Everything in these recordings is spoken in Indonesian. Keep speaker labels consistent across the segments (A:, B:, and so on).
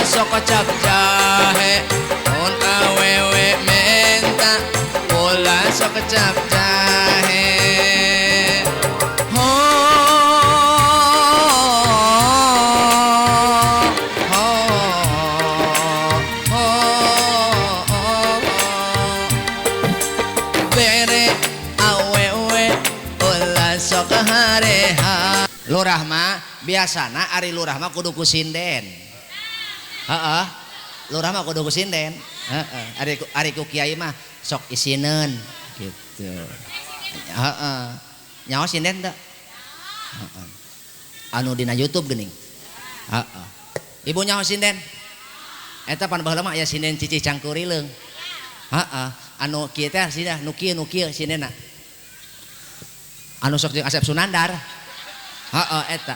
A: sok kocak jahe mun awewe minta ulah sok kocak jahe lurah mah biasana ari lurah mah kudu ku sinden. Heeh. Lurah mah kudu ku sinden. Heeh. Ari ku kiai mah sok isineun gitu. Heeh. Nyaho sinden teu? Heeh. Anu dina YouTube geuning. Heeh. Ibu nyaho sinden? Eta pan baheula mah aya sinden cicih cangkurileung. Heeh. Anu kieu teh sidah nu kieu sindenna. Anu sok jeung Asep Sunandar. Heeh eta.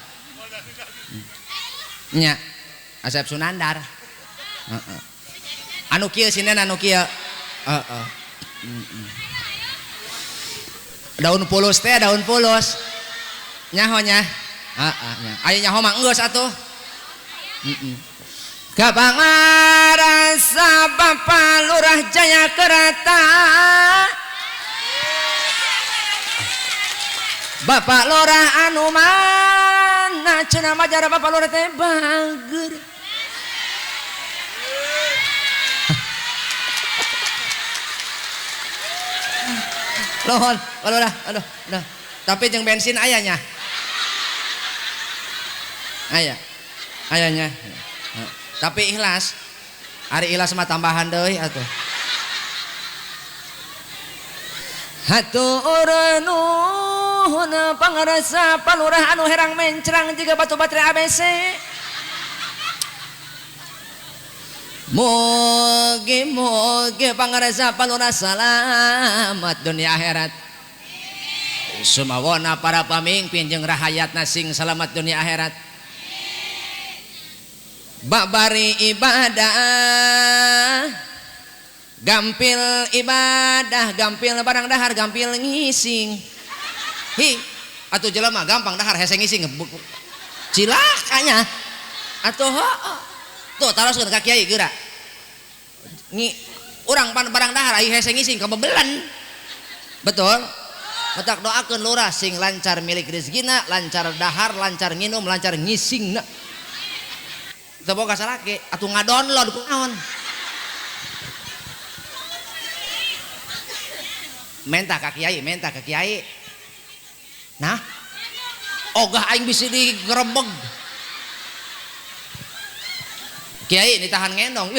A: Nya Asep Sunandar. Heeh. Anu kieu sinden anu kieu. Heeh. Daun pulus teh daun pulus. Nyaho nya. Heeh nya. Aya nyaho mah geus atuh. Heeh. Kapangarasa Bapak Lurah Jaya Kerata. Bapak Lurah anu mana cenah majar Bapak Lurah teh bager. Lohon, Lurah, aduh. Tapi jeung bensin ayanya. Ayanya. Tapi ikhlas. Ari ikhlas mah tambahan deui atuh. Hatur nuhun pangarasa Palurah anu herang mencrang jiga batu baterai ABC. Mugi pangarasa Palurah salamat dunia akhirat. Sumawana para pamimpin jeung rahayatna sing salamat dunia akhirat. Babari ibadah gampil ibadah, gampil barang dahar, gampil ngising. Hi, atuh jelema gampang dahar hese ngising. Cilakanya. Atuh tuh taroskeun ka kiai geura. Urang pan barang dahar ai hese ngising kabebelan. Betul? Matak doakeun lurah sing lancar milik rezekina, lancar dahar, lancar nginum, lancar ngisingna. Teu boga salaki, atuh ngadownload ku naon. Menta ka kiai. Nah, ogah aing bisa digerebeg. Kiai ditahan ngendong.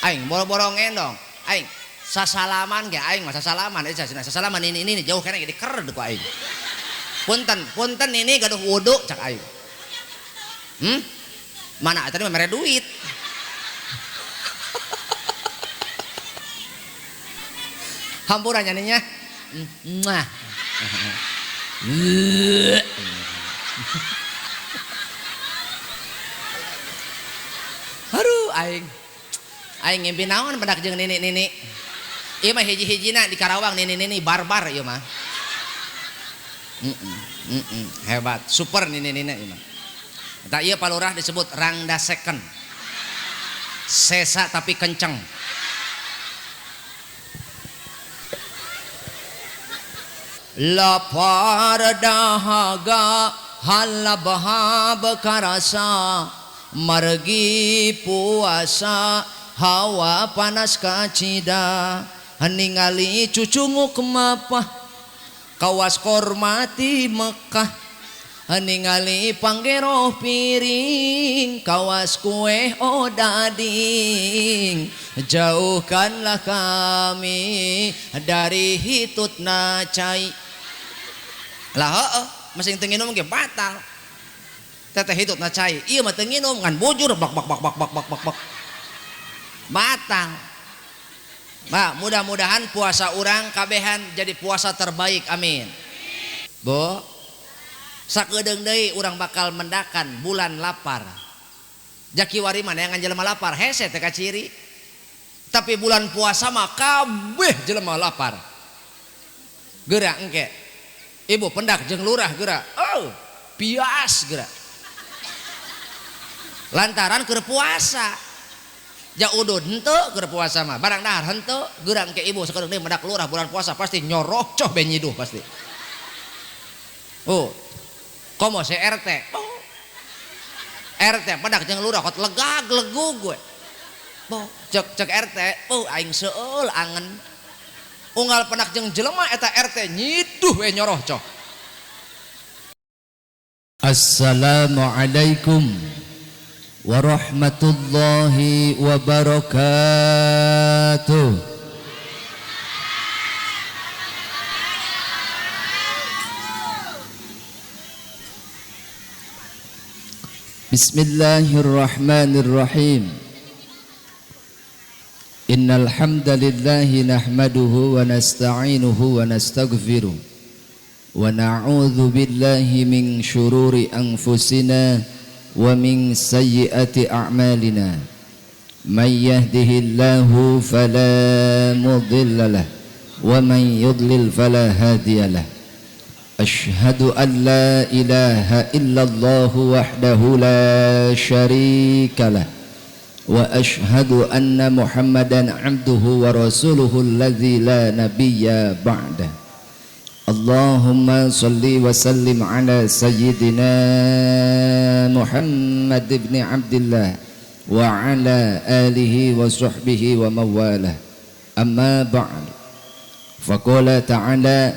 A: Aing boro-boro ngendong. Aing sasalaman ge aing mah sasalaman sasalaman ini jauh kana ge dikered ku aing. Punten ini gaduh wudu cak aing. Mana tadi mah mere duit. Hampurannya nih nya. Aduh aing ngimpi naon badak jeung nini. Ieu mah hiji-hijina di Karawang nini barbar ieu mah. Hebat, super nini-nina ieu mah. Eta ieu Palurah disebut rangda second. Sesa tapi kenceng. Lapar dahaga halabahab karasa margi puasa hawa panas kacida ningali cucunguk mapah kawas kormati Mekah ningali panggeroh piring kawas kue odading jauhkanlah kami dari hitutna cai lah masing teu nginum ge batal teteh hitutna cai ieu mah teu nginum ngan bujur bak batal. Bah, mudah-mudahan puasa urang kabehan jadi puasa terbaik, amin. Bu, sakedeung deui urang bakal mendakan bulan lapar. Jaki wari mana yang jelema lapar hese teh ciri. Tapi bulan puasa mah kabeh jelema lapar. Geura engke. Ibu pendak jeung lurah geura. Oh, pias geura. lantaran keur puasa. Ja udud henteu keur puasa mah barang dahar henteu geurang ke ibu sakedeuk deui medak lurah bulan puasa pasti nyoroh coh benyiduh pasti. Oh komo si RT RT padak jeung lurah kot legag legug we cek RT aing seueul angen unggal padak jeung jelema eta RT nyiduh we nyoroh coh. Assalamualaikum warahmatullahi wabarakatuh. Bismillahirrahmanirrahim. Innal hamdalillahi nahmaduhu wa nasta'inuhu wa nastaghfiruh wa na'udzu billahi min syururi anfusina wa min sayyiati a'malina may yahdihillahu fala mudhillalah wa man yudlil fala hadiyalah. Asyhadu an la ilaha illallah wahdahu la syarikalah wa asyhadu anna muhammadan abduhu wa rasuluhu alladzi la nabiyya ba'dah. Allahumma salli wa sallim ala sayyidina Muhammad ibn Abdillah wa ala alihi wa sahbihi wa mawalah. Amma ba'd. Faqala ta'ala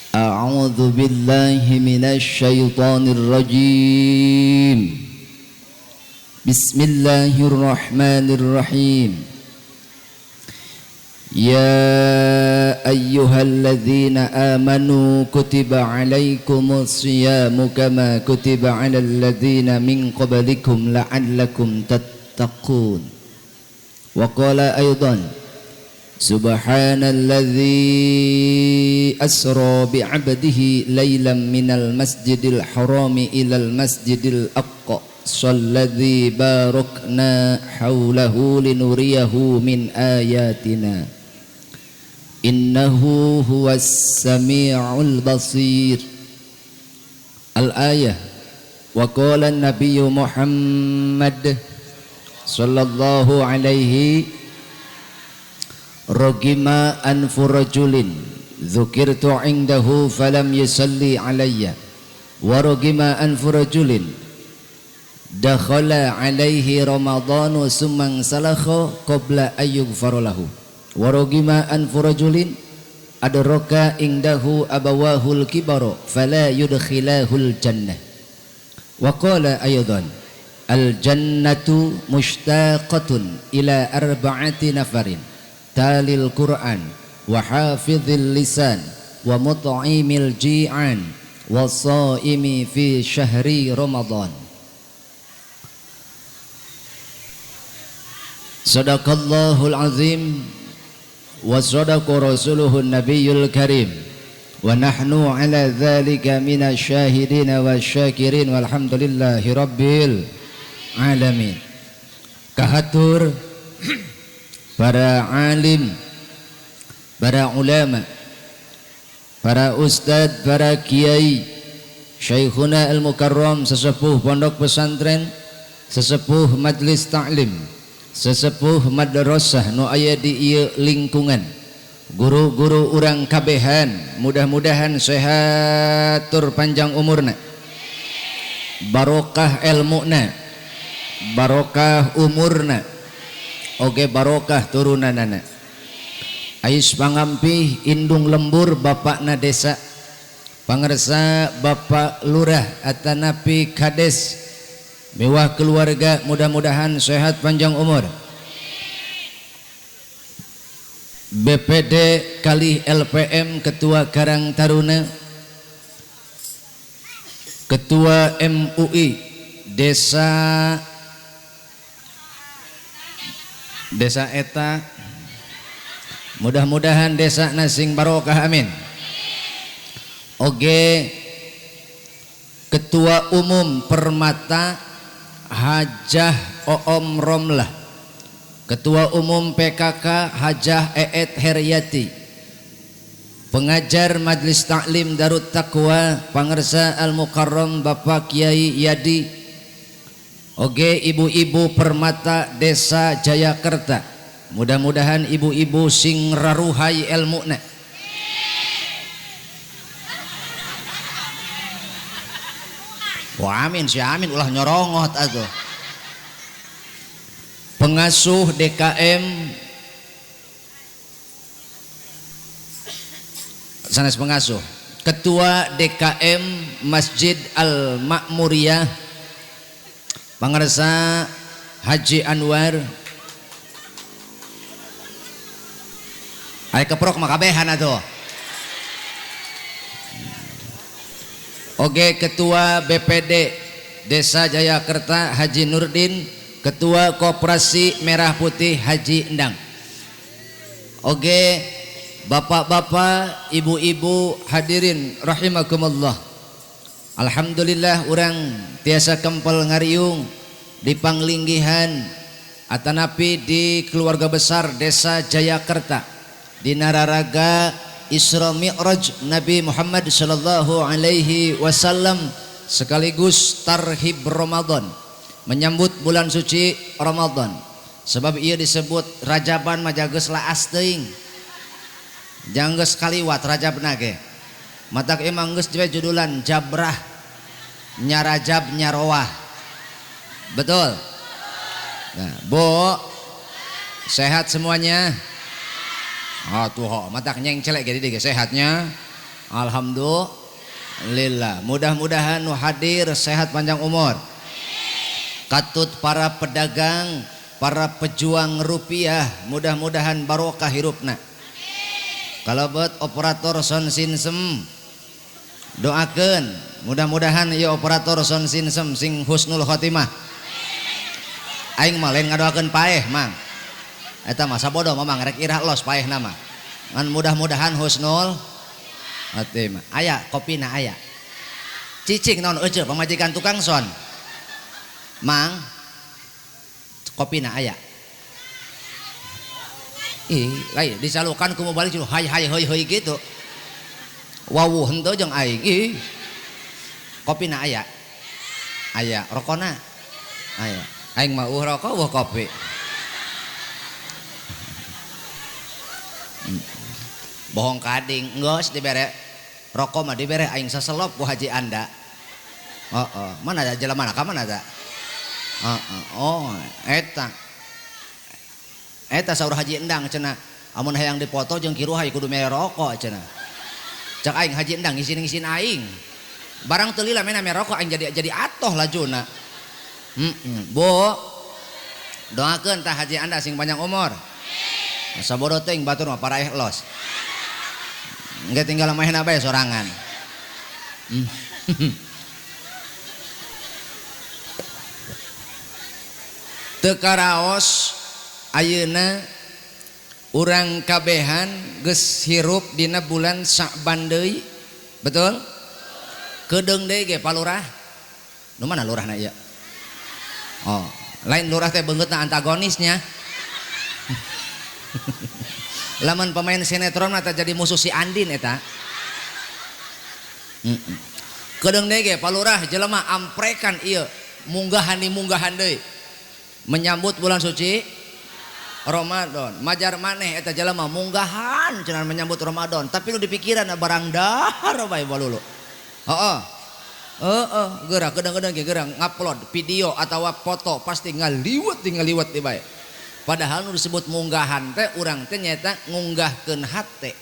A: a'udzu billahi minasy syaithanir rajim. Bismillahirrahmanirrahim. Ya ayyuhalladzina amanu kutiba alaikumus siyamu kama kutiba alal ladzina min qablikum la'allakum tattaqun. Wa qala aidan subhanalladzi asra bi'abdihi laylan minal masjidil harami ilal masjidil aqsa alladzi barakna haulahu linuriyahu min ayatina innahu huwas sami'ul basir. Al-ayah. Wa qala an-nabiyyu Muhammad sallallahu alaihi ragima anfu rajulin dzukirtu indahu falam yusalli alayya wa ragima anfu rajulin dakhala alaihi ramadhanu summa salakha qabla ayyughfar lahu wa ragima anfu rajulin adraka indahu abawahul kibara fala yudkhilahul jannah. Wa qala aydan al jannatu mushtaqatun ila arba'ati nafarin talil Qur'an wa hafizil lisan wa mut'imil ji'an wa shaimi fi syahri Ramadan. Sadaqallahul azim wa sadaqa rasuluhun nabiyyul karim wa nahnu ala dhalika minasy syahidin wasyakirin walhamdulillahi rabbil alamin. Kahatur para alim, para ulama, para ustadz, para kiai, syekhuna al-mukarram, sesepuh pondok pesantren, sesepuh majlis ta'lim, sesepuh madrasah nu aya di ieu lingkungan, guru-guru urang kabehan, mudah-mudahan sehat tur panjang umurna, barokah ilmuna, barokah umurna, oge barokah turunanana. Ais pangampih indung lembur bapakna desa, pangersa bapak lurah atanapi kades, mewah keluarga, mudah-mudahan sehat panjang umur. BPD kali LPM ketua Karang Taruna, ketua MUI desa eta, mudah-mudahan desa nasing barokah amin. Oge ketua umum Permata Hajah Oom Romlah, ketua umum PKK Hajah Eet Heryati, pengajar Majelis Taklim Darut Taqwa pangarsa Al Mukarram Bapak Kiai Yadi, oge ibu-ibu permata Desa Jayakerta, mudah-mudahan ibu-ibu sing raruhai ilmuna. Wah amin si amin ulah nyorongot atuh. Pengasuh DKM sanes pengasuh, ketua DKM Masjid Al Makmuriyah pangarsa Haji Anwar, aya keprok makabehan atuh. Oge ketua BPD Desa Jayakerta Haji Nurdin, ketua Koperasi Merah Putih Haji Endang. Oge bapak-bapak, ibu-ibu hadirin rahimakumullah. Alhamdulillah urang tiasa kempel ngariung di panglinggihan atanapi di keluarga besar Desa Jayakerta di nararaga Isra Mi'raj Nabi Muhammad sallallahu alaihi wasallam sekaligus tarhib Ramadan, menyambut bulan suci Ramadan. Sebab ia disebut Rajaban majageus laas teuing. Janggeus kaliwat Rajabna ge. Matak emang geus judulan Jabrah nya Rajab nya Rowah. Betul? Nah, Bu, sehat semuanya? Oh tuh ho, matak nyeng celek jadi ge sehatnya. Alhamdulillah. Mudah-mudahan nu hadir sehat panjang umur. Katut para pedagang, para pejuang rupiah, mudah-mudahan barokah hirupna. Kalau buat operator sound system doakeun mudah-mudahan ieu operator sound system sing husnul khotimah. Aing mah lain ngadoakeun paeh mang. Eta mah sabodo mamang rek irah los paeh nama. Ngan mudah-mudahan husnul khotimah. Aya kopina aya. Cicing naon euceuk pamajikan tukang sound. Mang kopina aya. Lain disalukan ku mau balik cuma hai hoi gitu. Wawuh henteu jeung aing. Kopina aya. Aya, rokona. Aya. Aing mah rokok weuh kopi. Bohong kading geus dibere. Rokok mah dibere aing saselop ku Haji Anda. Mana ada jelema ka mana ada? Oh, eta saur Haji Endang cenah amun hayang dipoto jeung kiru hay kudu mere rokok cenah. Cak aing Haji Endang ngisin aing. Barang teu lila mena mere rokok aing jadi atoh lajuna. Bu, doakeun tah Haji Anda sing panjang umur. Sabodo teuing batur mah para ikhlas. Engke tinggal mahena bae sorangan. Teu karaos ayeuna urang kabehan geus hirup dina bulan Sa'ban deui. Betul? Kedeung deui ge palurah. Nu mana lurahna ieu? Oh, lain lurah teh beungeutna antagonisnya. Lamun pemain sinetron mah jadi musuh si Andin eta. Kedeung deui ge palurah jelema amprekan ieu munggahan deui menyambut bulan suci Ramadan. Majar maneh eta jelema munggahan cenah menyambut Ramadan, tapi nu dipikiran barang dahar bae balulu. Geura kedeung-kedeung ge geura ngupload video atawa foto pasti ngaliwat di bae. Padahal nu disebut munggahan teh urang teh nyaeta ngunggahkeun hate.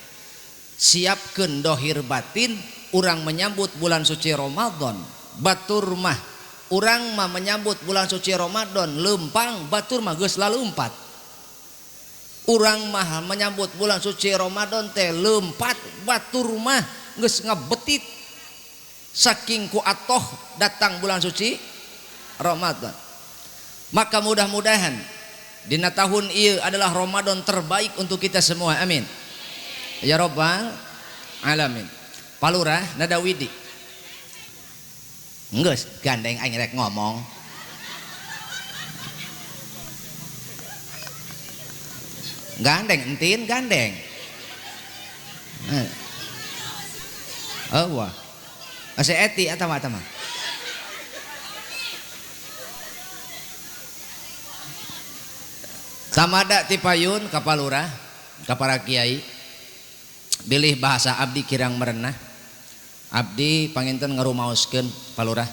A: Siapkeun dohir batin urang menyambut bulan suci Ramadan. Batur mah urang mah menyambut bulan suci Ramadan lempang, batur mah geus lalumpat. Urang mah menyambut bulan suci Ramadan teh lempat, batur mah geus ngabetit saking ku atoh datang bulan suci Ramadan. Maka mudah-mudahan dina tahun ieu adalah Ramadan terbaik untuk kita semua. Amin ya rabbal alamin. Palurah Nadawidi geus gandeng aing rek ngomong. Gandeng entin gandeng. wah asa eti eta mah tamada ti payun ka palurah ka para kiai bilih bahasa abdi kirang merenah abdi panginten ngarumaoskeun palurah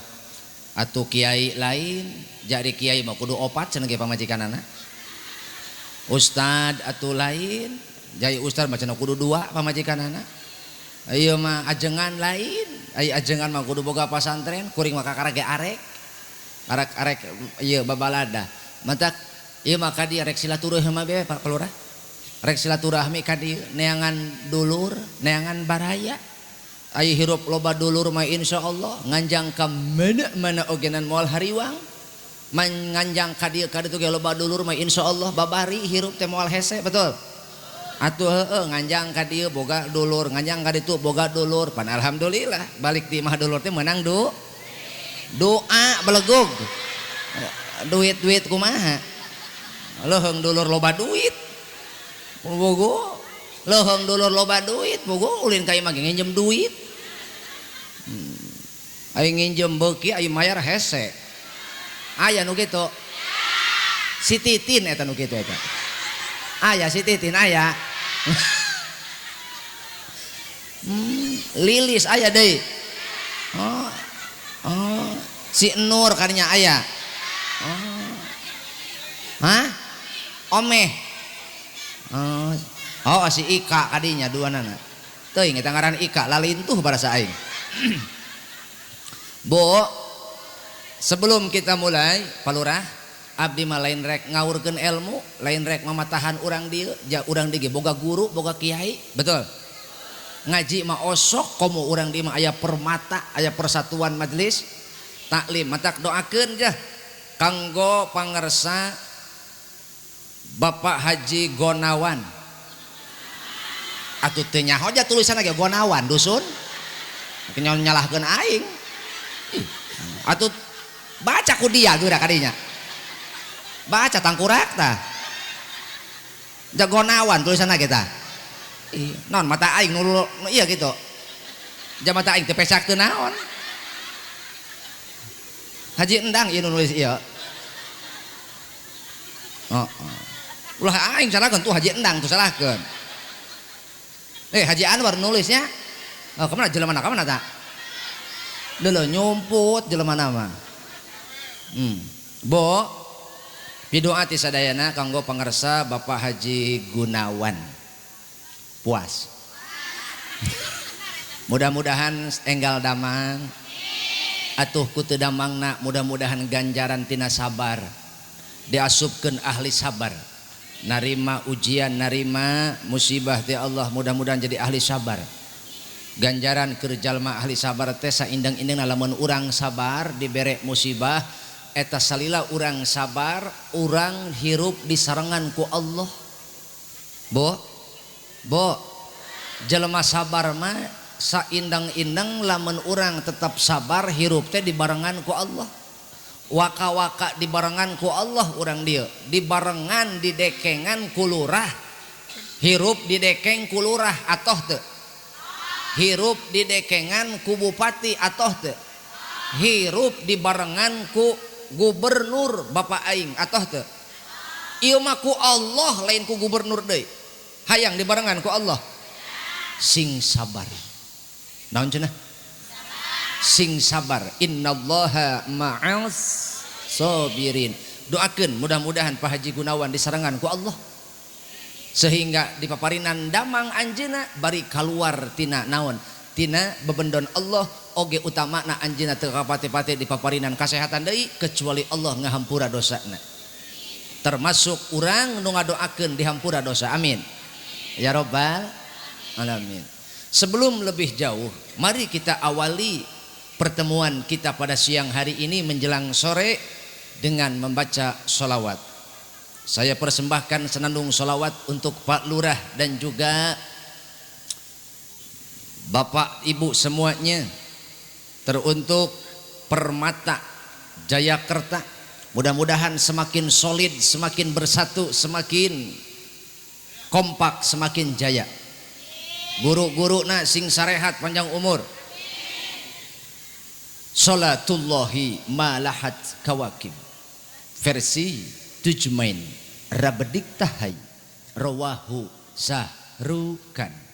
A: atuh kiai lain jadi kiai mah kudu opat cenah ge pamajikanana ustad atuh lain jadi ustad mah cenah kudu 2 pamajikanana ieu mah ajengan lain aya ajengan mah kudu boga pasantren kuring mah kakarage arek ieu babalada matak ieu mah ka dieu rek silaturahmi mah bae Pak Pelurah rek silaturahmi ka dieu neangan dulur neangan baraya aya hirup loba dulur mah insyaallah nganjang ka mana ogenan moal hariwang nganjang ka dieu ge loba dulur mah insyaallah babari hirup teh moal hese betul atuh heueuh nganjang ka dieu boga dulur nganjang ka ditu boga dulur pan alhamdulillah balik di mah dulur teh meunang doa belegog duit kumaha leuheung dulur loba duit bogo leuheung dulur loba duit bogo ulin ka ieu mah nginjem duit aya nginjem beuki aya mayar hese aya nu kitu si Titin eta nu kitu eta aya si Titin aya Lilis aya deui si Nur kadinya aya Omeh si Ika kadinya duanana teuing eta ngaran Ika lalintuh barasa aing Bo sebelum kita mulai palurah abdi mah lain rek ngawurkeun ilmu lain rek mamatahan urang dieu ja urang dieu boga guru boga kiai betul ngaji mah osok komo urang dieu mah aya permata aya persatuan majelis taklim matak doakeun jah kanggo pangarsa Bapak Haji Gonawan atuh teu nyaho aja tulisan ge Gonawan dusun nyalahkeun aing atuh baca ku dia geura kadinya baca tangkurak tah Jagonawan tulisanna kita non mata aing nulu iya gitu jam mata aing teu pesak teu naon Haji Endang ieu nulis ieu ulah aing salahkeun tuh Haji Endang tuh salahkeun Haji Anwar nulisnya kemana jelema ka mana tah deuleu nyumput jelema nama Bo pidoa ti sadayana kanggo pangarsa Bapak Haji Gunawan puas mudah-mudahan enggal damang atuh ku teu damangna mudah-mudahan ganjaran tina sabar diasupkeun ahli sabar narima ujian narima musibah ti Allah mudah-mudahan jadi ahli sabar ganjaran keur jalma ahli sabar teh saindeng-indengna lamun urang sabar dibere musibah eta salila urang sabar urang hirup disarengan ku Allah Bo jelema sabar mah saindeng-indeng lamun urang tetap sabar hirup teh dibarengan ku Allah waka-waka dibarengan ku Allah urang dieu dibarengan didekengan ku lurah hirup didekeng ku lurah atoh teu hirup didekengan ku bupati atoh teu hirup dibarengan ku gubernur Bapak aing atoh teu ieu mah ku Allah lain ku gubernur deui hayang dibarengan ku Allah sing sabar naon cenah sing sabar innallaha ma'as sabirin doakeun mudah-mudahan Pak Haji Gunawan disarengan ku Allah sehingga dipaparinan damang anjeuna bari kaluar tina naon tina bebendon Allah oge utamana anjeuna teu kapate-pate dipaparinan kasehatan deui kecuali Allah ngahampura dosana termasuk urang nu ngadoakeun dihampura dosa amin ya rabbal alamin. Sebelum lebih jauh mari kita awali pertemuan kita pada siang hari ini menjelang sore dengan membaca sholawat. Saya persembahkan senandung sholawat untuk Pak Lurah dan juga Bapak Ibu semuanya, teruntuk Permata Jayakarta. Mudah-mudahan semakin solid, semakin bersatu, semakin kompak, semakin jaya. Guru-guru na sing sarehat panjang umur, Salatullahi malahat kawakib versi Tujmain Rabedik Tahai Rawahu Sahrukan.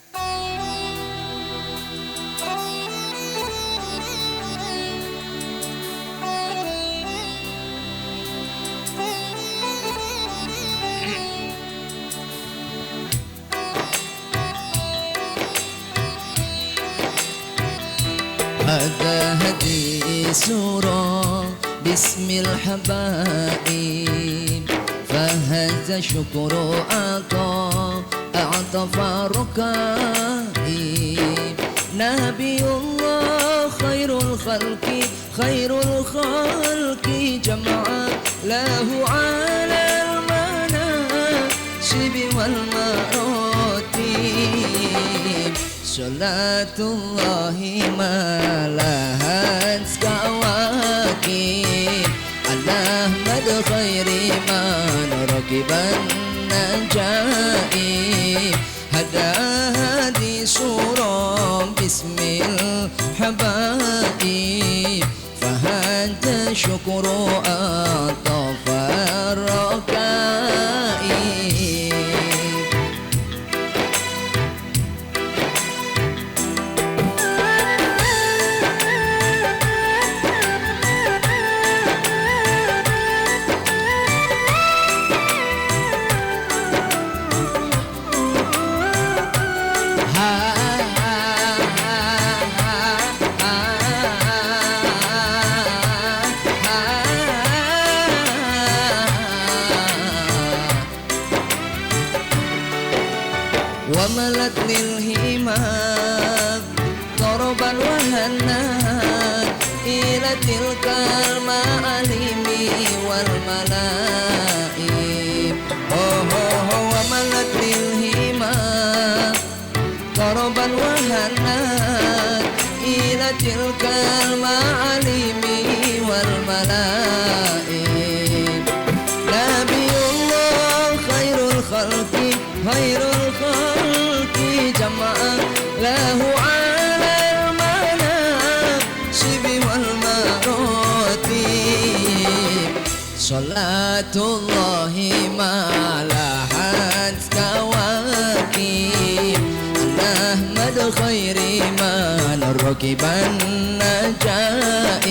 B: Hada hadi surah bismil habaib fahaza syukru a'ta farukaib Nabiullah khairul khalqi jama'a lahu alal manasibi wal maratib Salatullahi malahan kawakib Al-Ahmad khairi man rakiban najaib Hada hadi surah bismil habaib Fahanta syukru atafar rakaib Wamalat lil himam Toroban wahanat Ila tilkal ma'alimi wal malaib Wamalat lil himam Toroban wahanat Ila tilkal ma'alimi wal malaib Nabiullah khairul khalqi jama'a lahu alal manasibi wal maratib Salatullahi malahat kawakib Ahmad khairi man rakiban najaib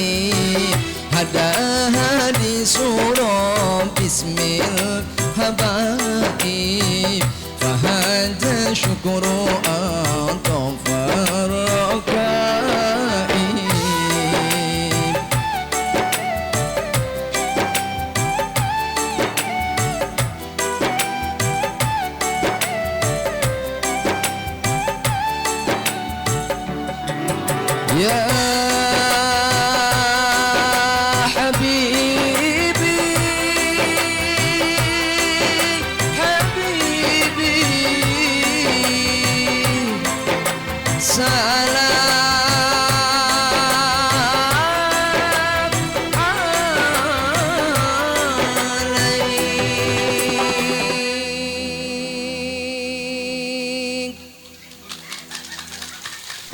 B: Hada hadi surah bismil habaib Fahada syukru atafar rakaib Ya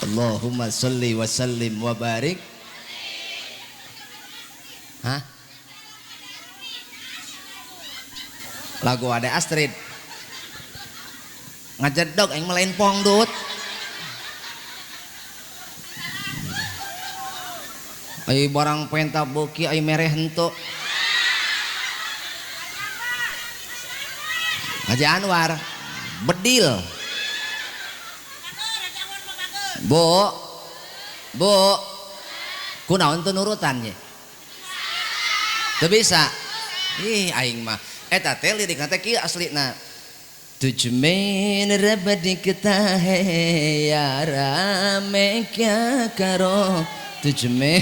B: Allahumma salli wa sallim wa barik. Hah? Lagu ada Astrid ngajedog yang melain pongdut. Ayo barang penta boki ayo mereh hento. Haji Anwar bedil. Bu kunaon teu nurutannya teu bisa ih aing mah eta teh lirikna teh kieu aslina tujmen rabadik tahe ya rame kya karo tujmen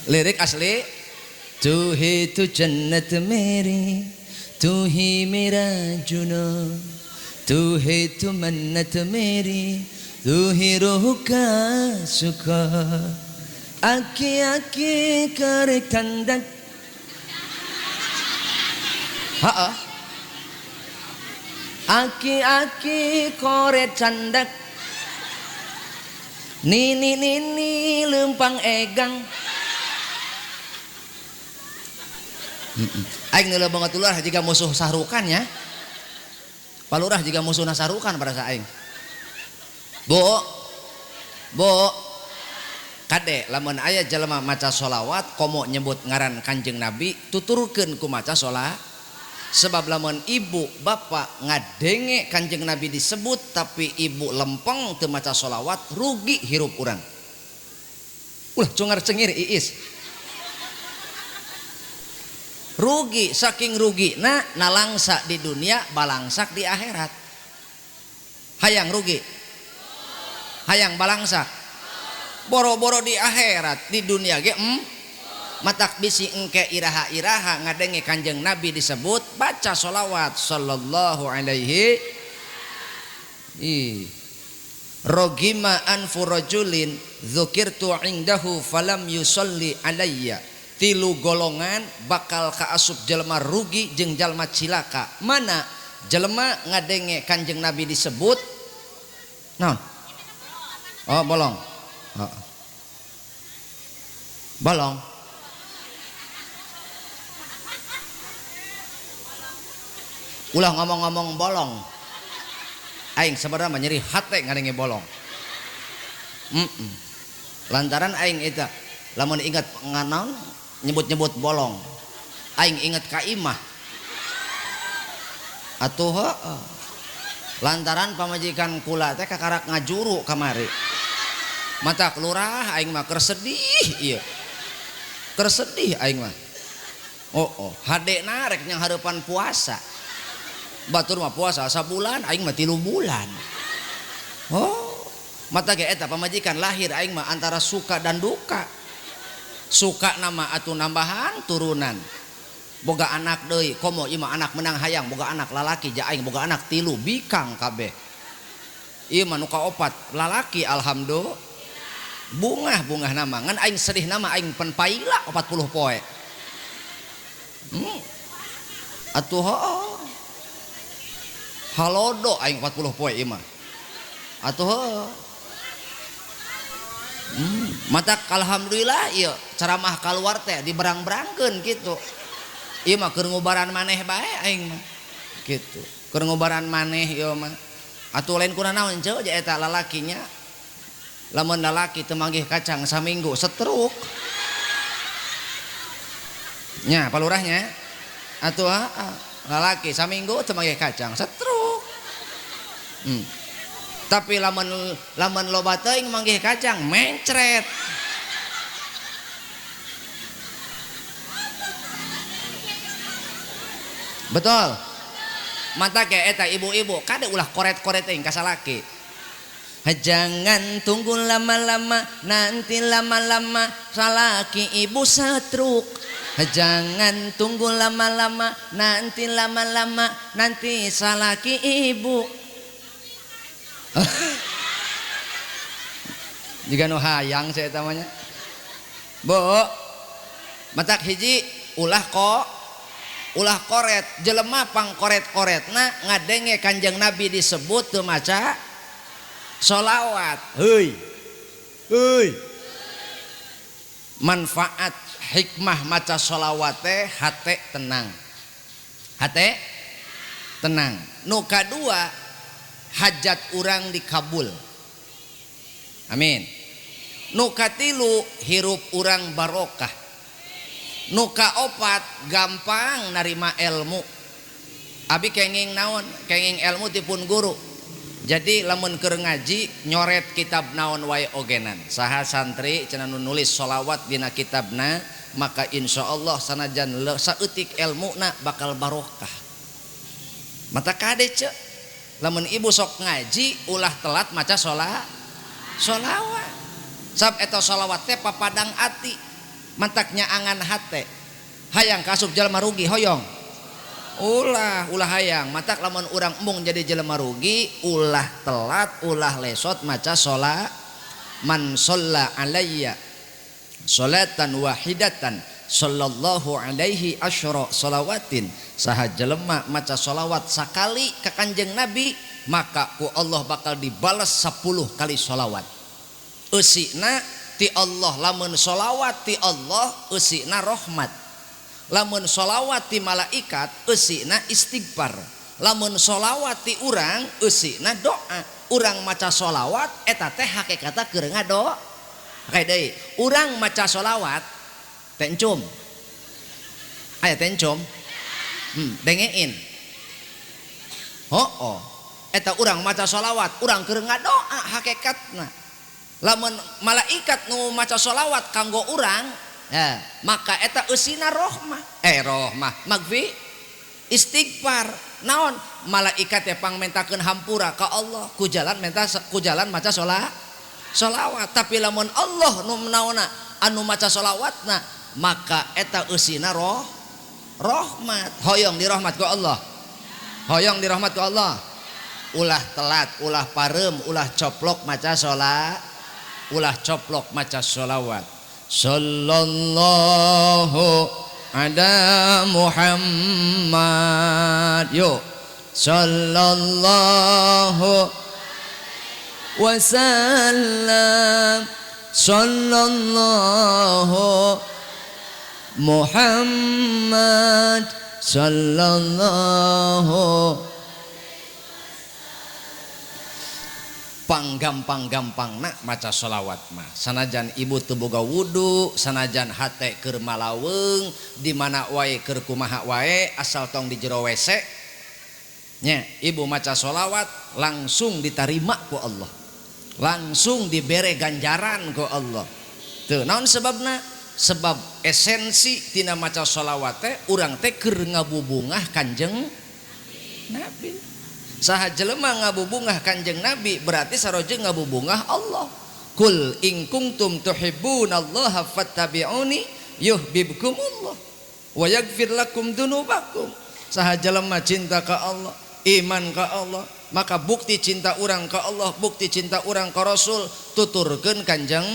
B: lirik asli tu hi tu jannat meri tu hi mera juno तू है तू मन्नत मेरी तू ही रूह का सुखा आँखें आँखें करे कंदक हाँ आँखें आँखें करे Chandak Nini lempang egang.
A: Aing neuleuh banget ulah jika musuh sahrukan ya. Palurah jika musuh nasarukan pada aing. Bu kade lamun aya jelema maca sholawat komo nyebut ngaran Kanjeng Nabi tuturkeun ku maca sholat. Sebab lamun ibu bapak ngadenge Kanjeng Nabi disebut tapi ibu lempeng teu maca sholawat rugi hirup urang. Ulah cungar cengir iis. Rugi saking rugi nalangsa di dunia balangsak di akhirat. Hayang rugi. Hayang balangsak. Boro-boro di akhirat, di dunia ge matak bisi engke iraha-iraha ngadenge Kanjeng Nabi disebut baca sholawat sallallahu alaihi rogima anfu rajulin dzukirtu indahu falam yusolli alayya. Tilu golongan bakal kaasup jelema rugi jeung jalma cilaka. Mana jelema ngadenge Kanjeng Nabi disebut naon? Oh bolong. Bolong. Ulah ngomong-ngomong bolong. Aing sebenarnya nyeri hate ngadenge bolong. Lantaran aing eta lamun ingat nganaon nyebut-nyebut bolong. Aing ingat ka imah. Atuh lantaran pamajikan kula teh kakarak ngajuru kamari. Mata kelurah aing mah keur sedih ieu. Keur sedih aing mah. Hadena rek nyang hareupan puasa. Batur mah puasa sabulan aing mah 3 bulan. Mata ge eta pamajikan lahir aing mah antara suka dan duka. Suka nama atuh nambahan turunan. Boga anak deui komo ieu mah anak menang hayang boga anak lalaki ja aing boga anak 3 bikang kabeh. Ieu mah nu kaopat lalaki alhamdulillah. Bungah nama ngan aing sedih nama aing pen paila 40 poe. Atuh halodo aing 40 poe ieu mah. Atuh matak alhamdulillah ieu ceramah kaluar teh diberang-berangkeun kitu. Ieu mah keur ngubaran maneh bae aing mah. Kitu. Keur ngubaran maneh ieu mah. Atuh lain kuna naon ceu ja eta lalakinya. Lamun lalaki teu manggih kacang saminggu setruk. Nya palurahnya. Atuh lalaki saminggu teu manggih kacang setruk. Tapi lamun loba teuing manggih kacang mencret. Betul. Mata ke eta ibu-ibu kade ulah koret-koret teuing ka salaki. Jangan tunggu lama-lama nanti lama-lama salaki ibu setruk. Jangan tunggu lama-lama nanti lama-lama nanti salaki ibu. Jika nu hayang saya tamanya. Bu, matak hiji ulah koret jelema pang koret-koretna ngadenge Kanjeng Nabi disebut teu maca sholawat. Heuy. Manfaat hikmah maca sholawat teh hate tenang. Hate tenang. Nu kadua hajat urang dikabul. Amin. Nu katilu hirup urang barokah. Nu kaopat gampang narima ilmu. Abi kenging naon? Kenging ilmu tipun guru. Jadi lamun keur ngaji nyoret kitab naon wae ogenan. Saha santri cenah nulis sholawat dina kitabna maka insyaallah sanajan saeutik ilmuna bakal barokah. Mata kade ce lamun ibu sok ngaji ulah telat maca sholawat. Sab eta sholawat teh papadang ati. Mantaknya angan hate. Hayang kasup jalma rugi hoyong. Ulah hayang matak lamun urang embung jadi jelema rugi ulah telat ulah lesot maca sholat. Man shalla alayya sholatan wahidatan sallallahu alaihi asyra shalawatin. Saha jelema maca sholawat sakali ka Kanjeng Nabi maka ku Allah bakal dibalas 10 kali sholawat. eusina ti Allah, lamun sholawat ti Allah eusina rahmat, lamun sholawat ti malaikat eusina istighfar, lamun sholawat ti urang eusina doa. Urang maca sholawat eta teh hakikatna keur ngadoa. Kayak deui urang maca sholawat tencum aya tencum dengein oh eta urang maca sholawat urang keur ngadoa hakikatna. Lamun malaikat nu maca sholawat kanggo urang ya, maka eta eusina rahmah magfi istighfar. Naon malaikat ya pangmentakeun hampura ka Allah ku jalan maca sholawat. Tapi lamun Allah nu naonna anu maca sholawatna maka eta eusina rahmat. Hoyong dirahmat ku Allah, hoyong dirahmat ku Allah. Ulah telat, ulah parem, ulah coplok maca sholawat, ulah coplok maca sholawat. Sallallahu ada Muhammad, yuk sallallahu wasallam, sallallahu Muhammad, sallallahu. Panggampang nak maca sholawat mah sanajan ibu teu boga wudu, sanajan hate keur malaweng, di mana wae keur kumaha wae asal tong di jero WC nya ibu maca sholawat langsung diterima ku Allah, langsung dibere ganjaran ku Allah. Teu naon sebabna? Sebab esensi tina maca sholawat teh urang teh keur ngabubungah Kanjeng Nabi. Saha jelema ngabubungah Kanjeng Nabi berarti saroje ngabubungah Allah. Kul in kuntum tuhibbunallaha fattabi'uni yuhibbukumullah wa yaghfir lakum dzunubakum. Saha jelema cinta ka Allah, iman ka Allah, maka bukti cinta urang ka Allah, bukti cinta urang ka Rasul tuturkeun Kanjeng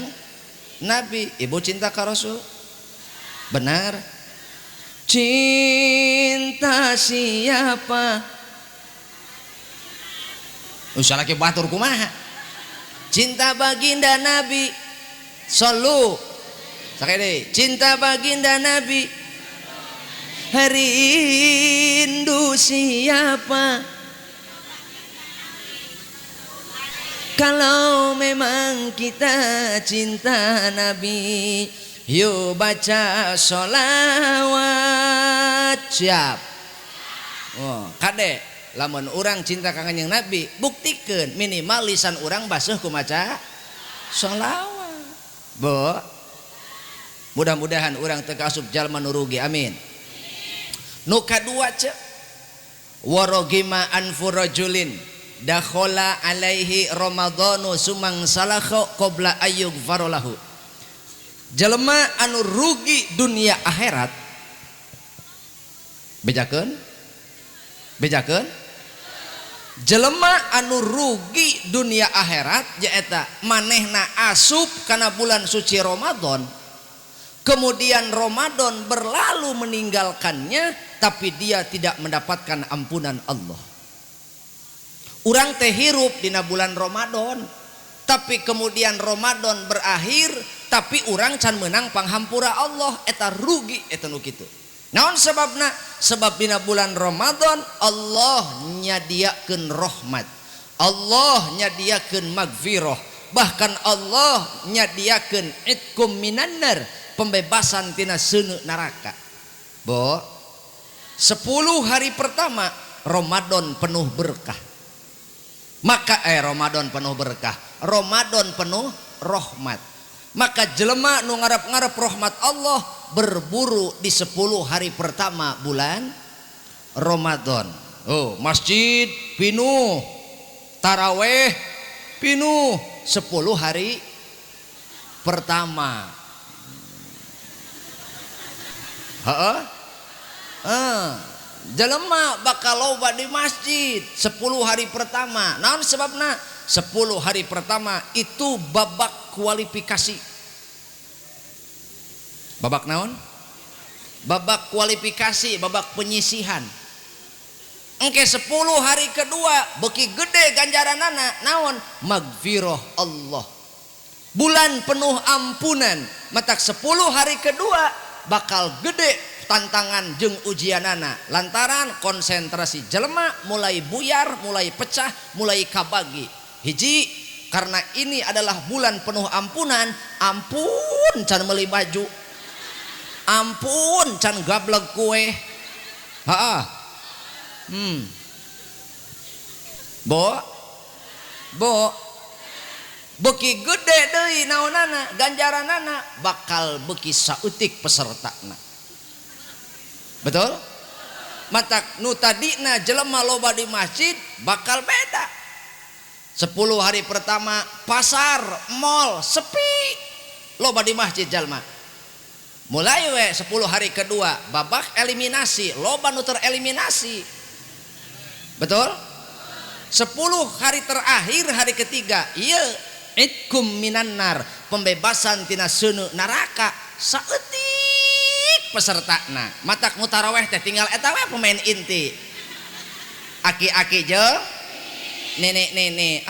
A: Nabi. Ibu cinta ka Rasul? Benar. Cinta siapa? Usah lagi batur kumaha? Cinta baginda Nabi. Sallu. Sakede, cinta baginda Nabi. Rindu siapa? Kalau memang kita cinta Nabi, yuk baca sholawat. Siap. Oh, kade. Lamun urang cinta ka Kanjeng Nabi buktikeun minimal lisan urang basuh ku maca sholawat. Bo, mudah-mudahan urang teu kaasup jalma nu rugi, amin. Nu kadua ce warogima anfu rajulin dakhala alaihi ramadhanu sumang salakha qabla ayyug farolahu. Jelema anu rugi dunia akhirat bejakeun jelema anu rugi dunia akhirat nyaeta manehna asup kana bulan suci Ramadan, kemudian Ramadan berlalu meninggalkannya, tapi dia tidak mendapatkan ampunan Allah. Urang teh hirup dina bulan Ramadan, tapi kemudian Ramadan berakhir, tapi urang can menang panghampura Allah, eta rugi eta nu kitu. Naon sebabna? Sebab dina bulan Ramadan Allah nyadiakeun rahmat, Allah nyadiakeun magfirah, bahkan Allah nyadiakeun itkum minannar, pembebasan tina seuneu neraka. Bo, 10 hari pertama Ramadan penuh berkah. Maka Ramadan penuh berkah, Ramadan penuh rahmat. Maka jelema nu ngarep-ngarep rahmat Allah berburu di 10 hari pertama bulan Ramadan. Oh, masjid pinuh, taraweh pinuh 10 hari pertama. Jelema bakal loba di masjid 10 hari pertama. Naon sebabna? 10 hari pertama itu babak kualifikasi. Babak naon? Babak kualifikasi, babak penyisihan. Engke 10 hari kedua beki gede ganjaranana naon? Magfirah Allah.
B: bulan penuh ampunan. Matak 10 hari kedua bakal gede tantangan jeung ujianana lantaran konsentrasi jelema mulai buyar, mulai pecah, mulai kabagi. Hiji, karena ini adalah bulan penuh ampunan, ampun can meuli baju, ampun can gableg kue. Bo beki gede deui naonana ganjaranana bakal beki saeutik pesertana. Betul? Matak nu tadina jelema loba di masjid bakal beda. 10 hari pertama pasar, mall sepi, loba di masjid jalma. Mulai we 10 hari kedua babak eliminasi, loba nu tereliminasi. Betul? 10 hari terakhir hari ketiga ieu idkum minan nar, pembebasan tina seuneu neraka saeutik pesertana. Matak nu taraweh teh tinggal eta we pemain inti. Aki-aki jeung nenek-nenek.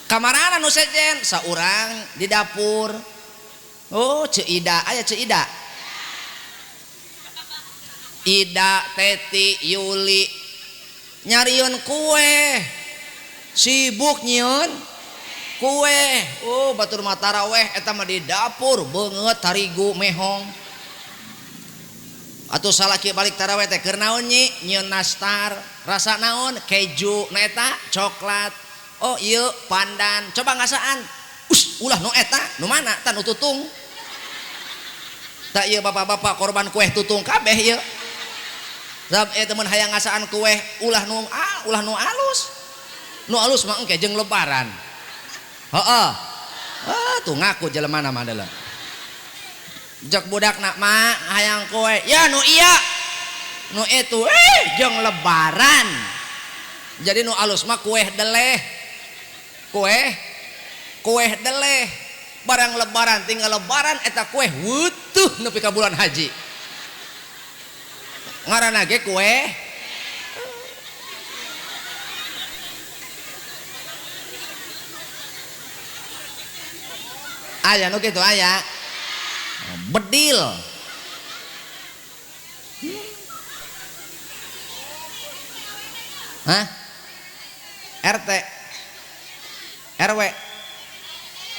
B: Kamarana nu sejen saurang di dapur. Oh, Ceu Ida, aya Ceu Ida. Ida, Teti, Yuli nyariun kue. Sibuk nyieun kue. Oh, batur mah taraweh eta mah di dapur beungeut tarigu mehong. Atuh salaki balik taraweh teh keur naon nyi? Nyieun nastar. Rasa naon? Keju, na eta coklat. Oh, ieu pandan. Coba ngasaan. Ulah nu eta, nu mana? Tah nu tutung. Tak ieu bapak-bapak korban kue tutung kabeh ieu. Sabab temen hayang ngasaan kue ulah nu alus. Nu alus mah engke jeung lebaran. Heeh. Tuh ngaku jelemana mah adalah. Jek budakna mak hayang kue. Ya nu iya. Nu itu jeung lebaran. Jadi nu alus mah kue deleh. Kue deleh. Barang lebaran tinggal lebaran eta kue wutuh nepi ka bulan haji. Ngaranna ge kue aya nu kitu aya bedil. Hah? RT RW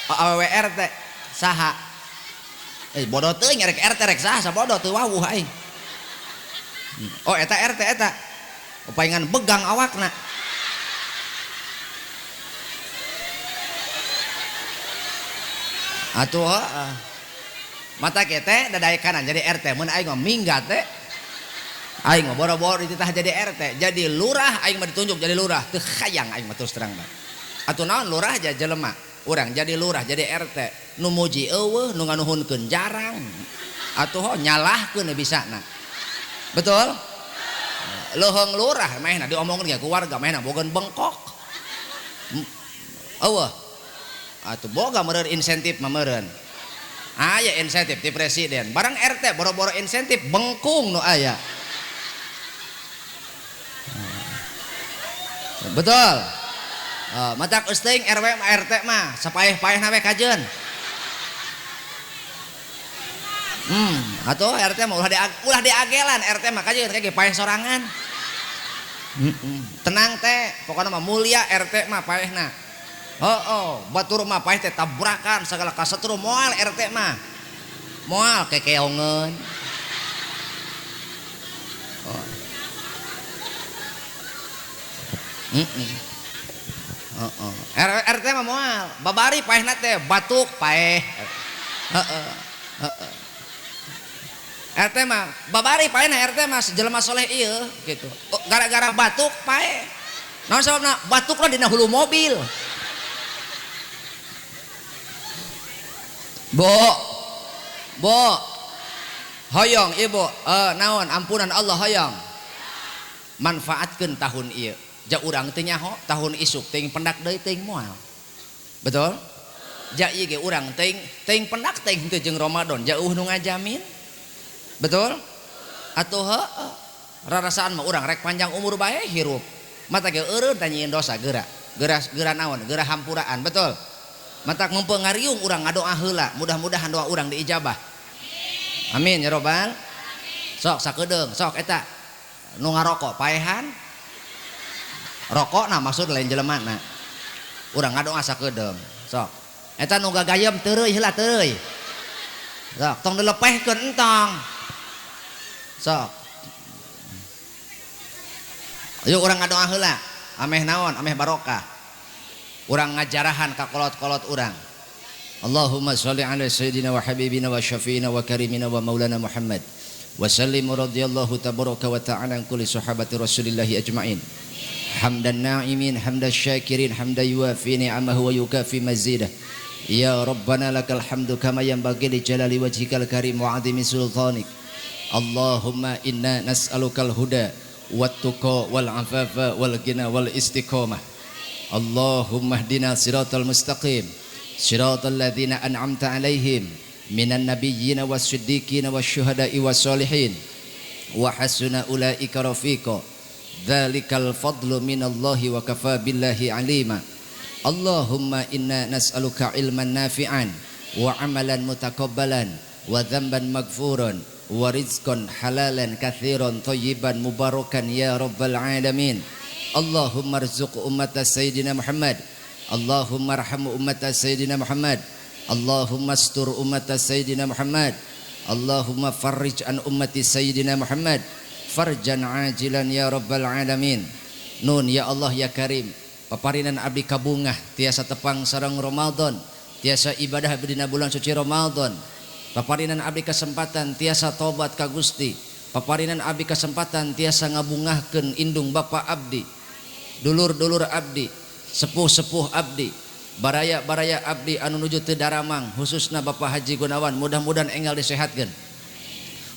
B: AWW RT saha? Bodoh teuing rek RT rek saha bodoh teu wawuh aing. Oh eta RT eta palingan begang awakna. Atuh mata kete dadaya kanan jadi RT mun aing mah minggat teh aing mah boro-boro dititah jadi RT jadi lurah aing mah ditunjuk jadi lurah teu hayang aing mah terus terang mah. Atuh naon lurah aja jelema urang jadi lurah jadi RT nu muji eueuh nu nganuhunkeun jarang atuh nyalahkeun bisana. Betul? Leuheung lurah mehna diomongkeun ge ku warga mehna bogan bengkok. Eueuh. Atuh boga meureun insentif mah meureun. Aya insentif ti presiden. Barang RT boro-boro insentif bengkung nu aya. Betul? Matak eus teuing RW mah RT mah sapaeh-paehna we kajeun. Atuh RT mah ulah diagelan RT mah kajeun kage paeh sorangan. Tenang teh, pokona mah mulia RT mah paehna. Batur mah paeh teh tabrakan sagala kasatru moal RT mah. Moal kekeongeun. RT mah moal babari paehna teh batuk paeh. RT mah babari paehna RT mah jelema soleh ieu gitu. Gara-gara batuk paeh. Naon sababna? Batukna dina hulu mobil. Bo hoyong ibu naon ampunan Allah hoyong manfaatkeun tahun ieu. Ja urang teu nyaho tahun isuk teuing pendak deui teuing moal. Betul? Ja ieu ge urang teuing pendak teuing henteu jeung Ramadan ja nu ngajamin. Betul? Atuh heueuh. Rarasaan mah urang rek panjang umur bae hirup. Mata ge eureun tah nyieun dosa geura naon? Geura hampuraan, betul?
A: Matak mempengariung urang ngadoa heula, mudah-mudahan doa urang diijabah. Amin ya robbal. Sok sakedeung, sok eta nu ngarokok paehan. Rokok nah maksud lain jelemana. Urang ngadoa sakedeung. Sok. Eta nu gagayem teureui heula teureui. Sok tong dilepehkeun entong. Sok. Yuk urang ngadoa heula. Ameh naon? Ameh barokah. Urang ngajarahan ka kolot-kolot urang. Allahumma sholli ala sayyidina wa habibina wa syafiina wa karimina wa maulana Muhammad wa sallim radhiyallahu tabaraka wa ta'ala an kulli sahabati Rasulillahi ajma'in. Hamdan na'imin hamdan syakirin hamdan yuwafi ni'amahu wa yukafi mazidah. Ya Rabbana lakal hamdu kama yanbaghi li jalali wajhikal karim wa 'azimi sultanik. Allahumma inna nas'alukal huda wat tuqa wal 'afafa wal ghina wal istiqamah. Allahumma hdina siratal mustaqim siratal ladzina an'amta alaihim minan nabiyyina was-siddiqina wasyuhada'i was-solihin wa hasuna ulaika rafiqa dzalikal fadlu minallahi wa kafa billahi alima. Allahumma inna nas'aluka ilman nafi'an wa amalan mutakabbalan wa dzamban maghfuran wa rizqan halalan katsiran thayyiban mubarakan ya rabbal alamin. Allahumma arzuq ummata Sayyidina Muhammad. Allahumma arham ummata Sayyidina Muhammad. Allahumma astur ummata Sayyidina Muhammad. Allahumma farrij an ummati Sayyidina Muhammad farjan ajilan ya rabbal alamin. Nun ya Allah ya Karim, paparinan abdi kabungah tiasa tepang sareng Ramadan, tiasa ibadah dina bulan suci Ramadan. Paparinan abdi kesempatan tiasa tobat ka Gusti. Paparinan abdi kesempatan tiasa ngabungahkeun indung bapa abdi, dulur-dulur abdi, sepuh-sepuh abdi, baraya-baraya abdi anu nuju teu daramang, khususna Bapak Haji Gunawan, mudah-mudahan enggal disehatkeun.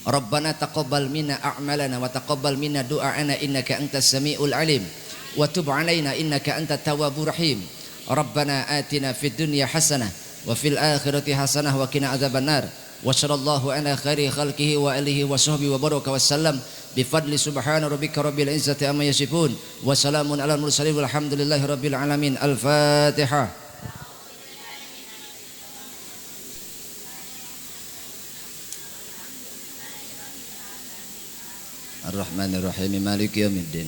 A: Rabbana taqabbal minna a'malana wa taqabbal minna du'aana innaka antas samiul alim wa tub 'alaina innaka antat tawwabur rahim. Rabbana atina fid dunya hasanah wa fil akhirati hasanah wa qina adzabannar. Wa sallallahu ala khairi khalqihi wa alihi wa sahbihi wa baraka wasallam bifadli subhana rabbika rabbil izzati amma yasifun wa salamun alal mursalin walhamdulillahi rabbil alamin. Al-Fatihah. Ar-Rahmanir Rahim maliki yaumiddin.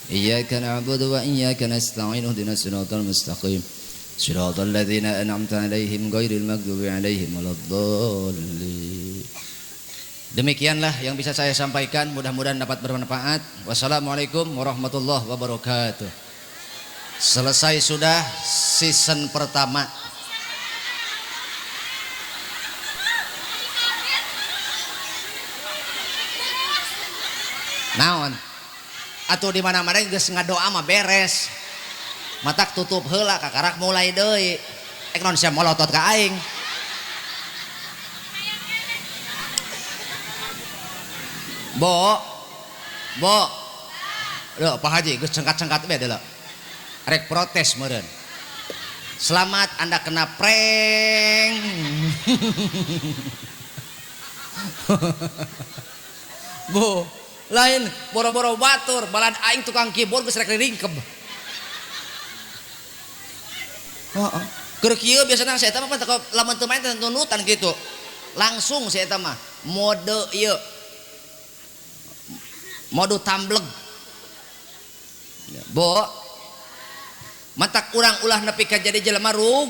A: Iyyaka na'budu wa iyyaka nasta'in ihdinas siratal mustaqim siratal ladzina an'amta 'alaihim ghairil maghdubi 'alaihim waladdallin. Demikianlah yang bisa saya sampaikan, mudah-mudahan dapat bermanfaat. Wassalamualaikum warahmatullahi wabarakatuh. Selesai sudah season pertama. Naon? Atuh di mana-mana geus ngadoa mah beres. Matak tutup heula kakarak mulai deui. Ek naon sia molotot ka aing. Bo. Loh, Pak Haji geus cengkat-cengkat we deula. Rek protes meureun. Selamat Anda kena prank. Bo, lain boro-boro batur, balad aing tukang keyboard geus rek ringkeb. Heeh. Keur kieu biasana saya eta mah lamun teu main tunutan gitu. Langsung saya eta mah mode ieu. Mode tambleg. Bo. Matak urang ulah nepi ka jadi jelema rug.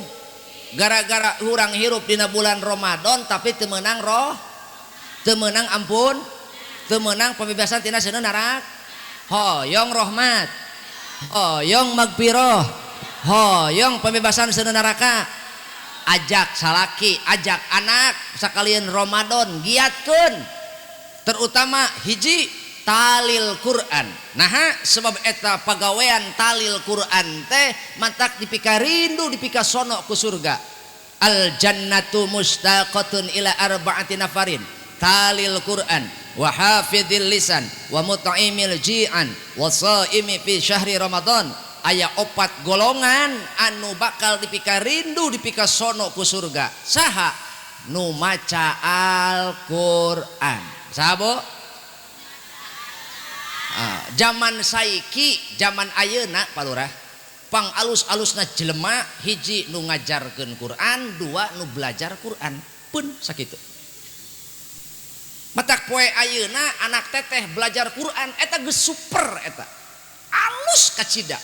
A: Gara-gara urang hirup dina bulan Ramadan tapi teu meunang roh. Teu meunang ampun. Teu meunang pembebasan tina seuneu narak. Hoyong rahmat. Hoyong magfirah. Hoyong pembebasan seuneu neraka. Ajak salaki, ajak anak sakalian Ramadan giatkeun. Terutama hiji talil Quran. Nah, sebab eta pagawean talil Quran teh mantak dipika rindu dipika sono ku surga. Al jannatu mustaqatun ila arba'ati nafarin. Talil Quran wa hafidhil lisan wa mut'imil ji'an wa shaimi fi syahri Ramadan. Aya 4 golongan anu bakal dipika rindu dipika sono ku surga. Saha? Nu maca Al-Qur'an. Sabo? Zaman saiki, zaman ayeuna Pak Lurah. pang alus-alusna jelema hiji nu ngajarkeun Quran, dua nu belajar Quran pun sakitu. Matak poe ayeuna anak teteh belajar Quran eta geus super eta. Alus kacida.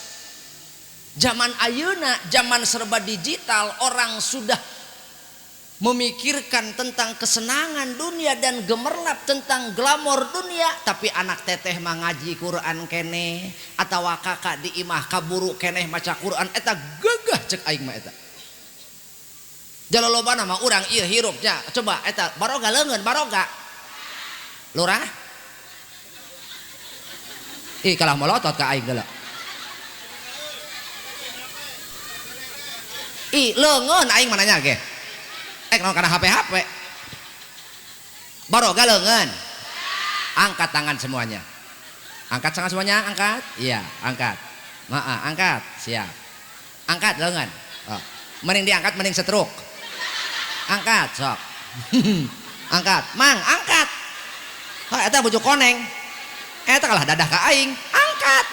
A: Zaman ayeuna zaman serba digital, orang sudah memikirkan tentang kesenangan dunia dan gemerlap tentang glamor dunia, tapi anak teteh mah ngaji Quran keneh atawa kakak di imah kaburu keneh maca Quran eta gagah cek aing mah eta. Jalolobana mah urang ieu hirupnya coba eta baroga leungeun baroga. Lurah? Ih kalah melotot ka aing geula. Ih leungeun aing mah nanya ge. Karena HP baroga leungeun. Angkat tangan semuanya. Angkat tangan semuanya, angkat. Iya, angkat. Angkat, siap. Angkat leungeun. Oh. Mending diangkat mending setruk. Angkat, sok. Angkat, Mang, angkat. Oh, eta bujuk koneng. Eta kalah dadah ka aing. Angkat.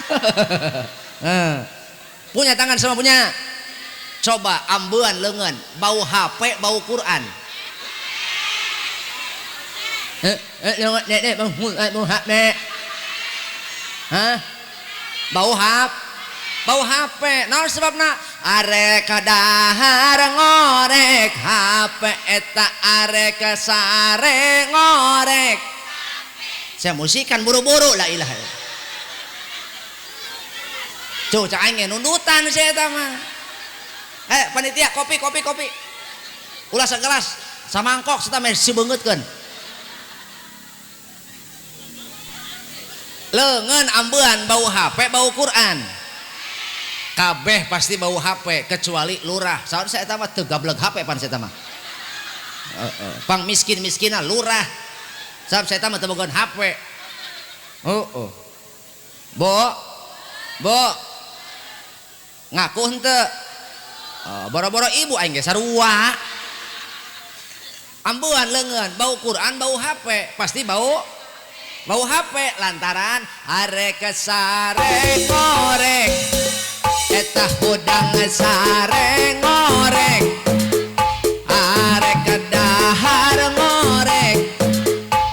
A: Punya tangan semua punya. Coba ambeun leungeun, bau HP, bau Quran. Bau HP. Hah? Bau HP. Bau HP. Naon sebabna? Arek kadahar ngorek HP eta arek sare ngorek. Saya musikan buru-buru la ilaha illallah. Tuh cak aing nundutan saya eta mah. Panitia kopi. Ulah segelas samangkok serta mesi beungeutkeun. Leungeun ambeun bau HP, bau Quran. Kabeh pasti bau HP kecuali lurah. Saur saya eta mah teu gablek HP pan saya eta mah. Pang miskin-miskina lurah. Sabab saya eta mah teu bogohan HP. Bo. Ngaku henteu. Boro-boro ibu aing ge sarua. Ambeun leungeun bau Quran bau HP pasti bau HP lantaran arek sare ngorek eta hudang sare ngorek arek dahar ngorek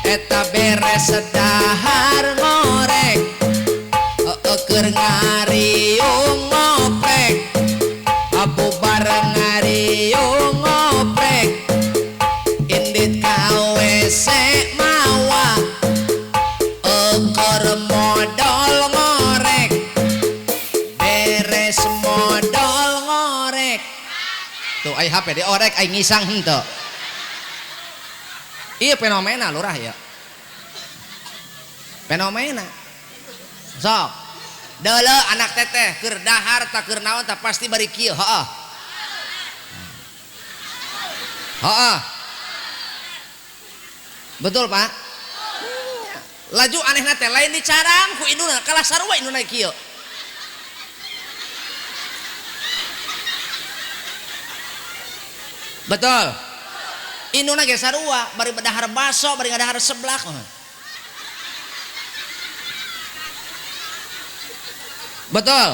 A: eta beres dahar ngorek keur ngariung ngoprek abu bareng ngariung ngoprek indit KWC mawa ekor modal ngorek beres modal ngorek tuh ai HP diorek ai ngisang henteu. Iya fenomena lurah ya, fenomena sok deule anak teteh keur dahar tak keur naon tak pasti bari kieu. Betul Pak. Laju anehna teh lain dicarang ku induna kalah sarua induna kieu. Betul. Induna ge sarua bari dahar baso bari ngadahar seblak. Betul.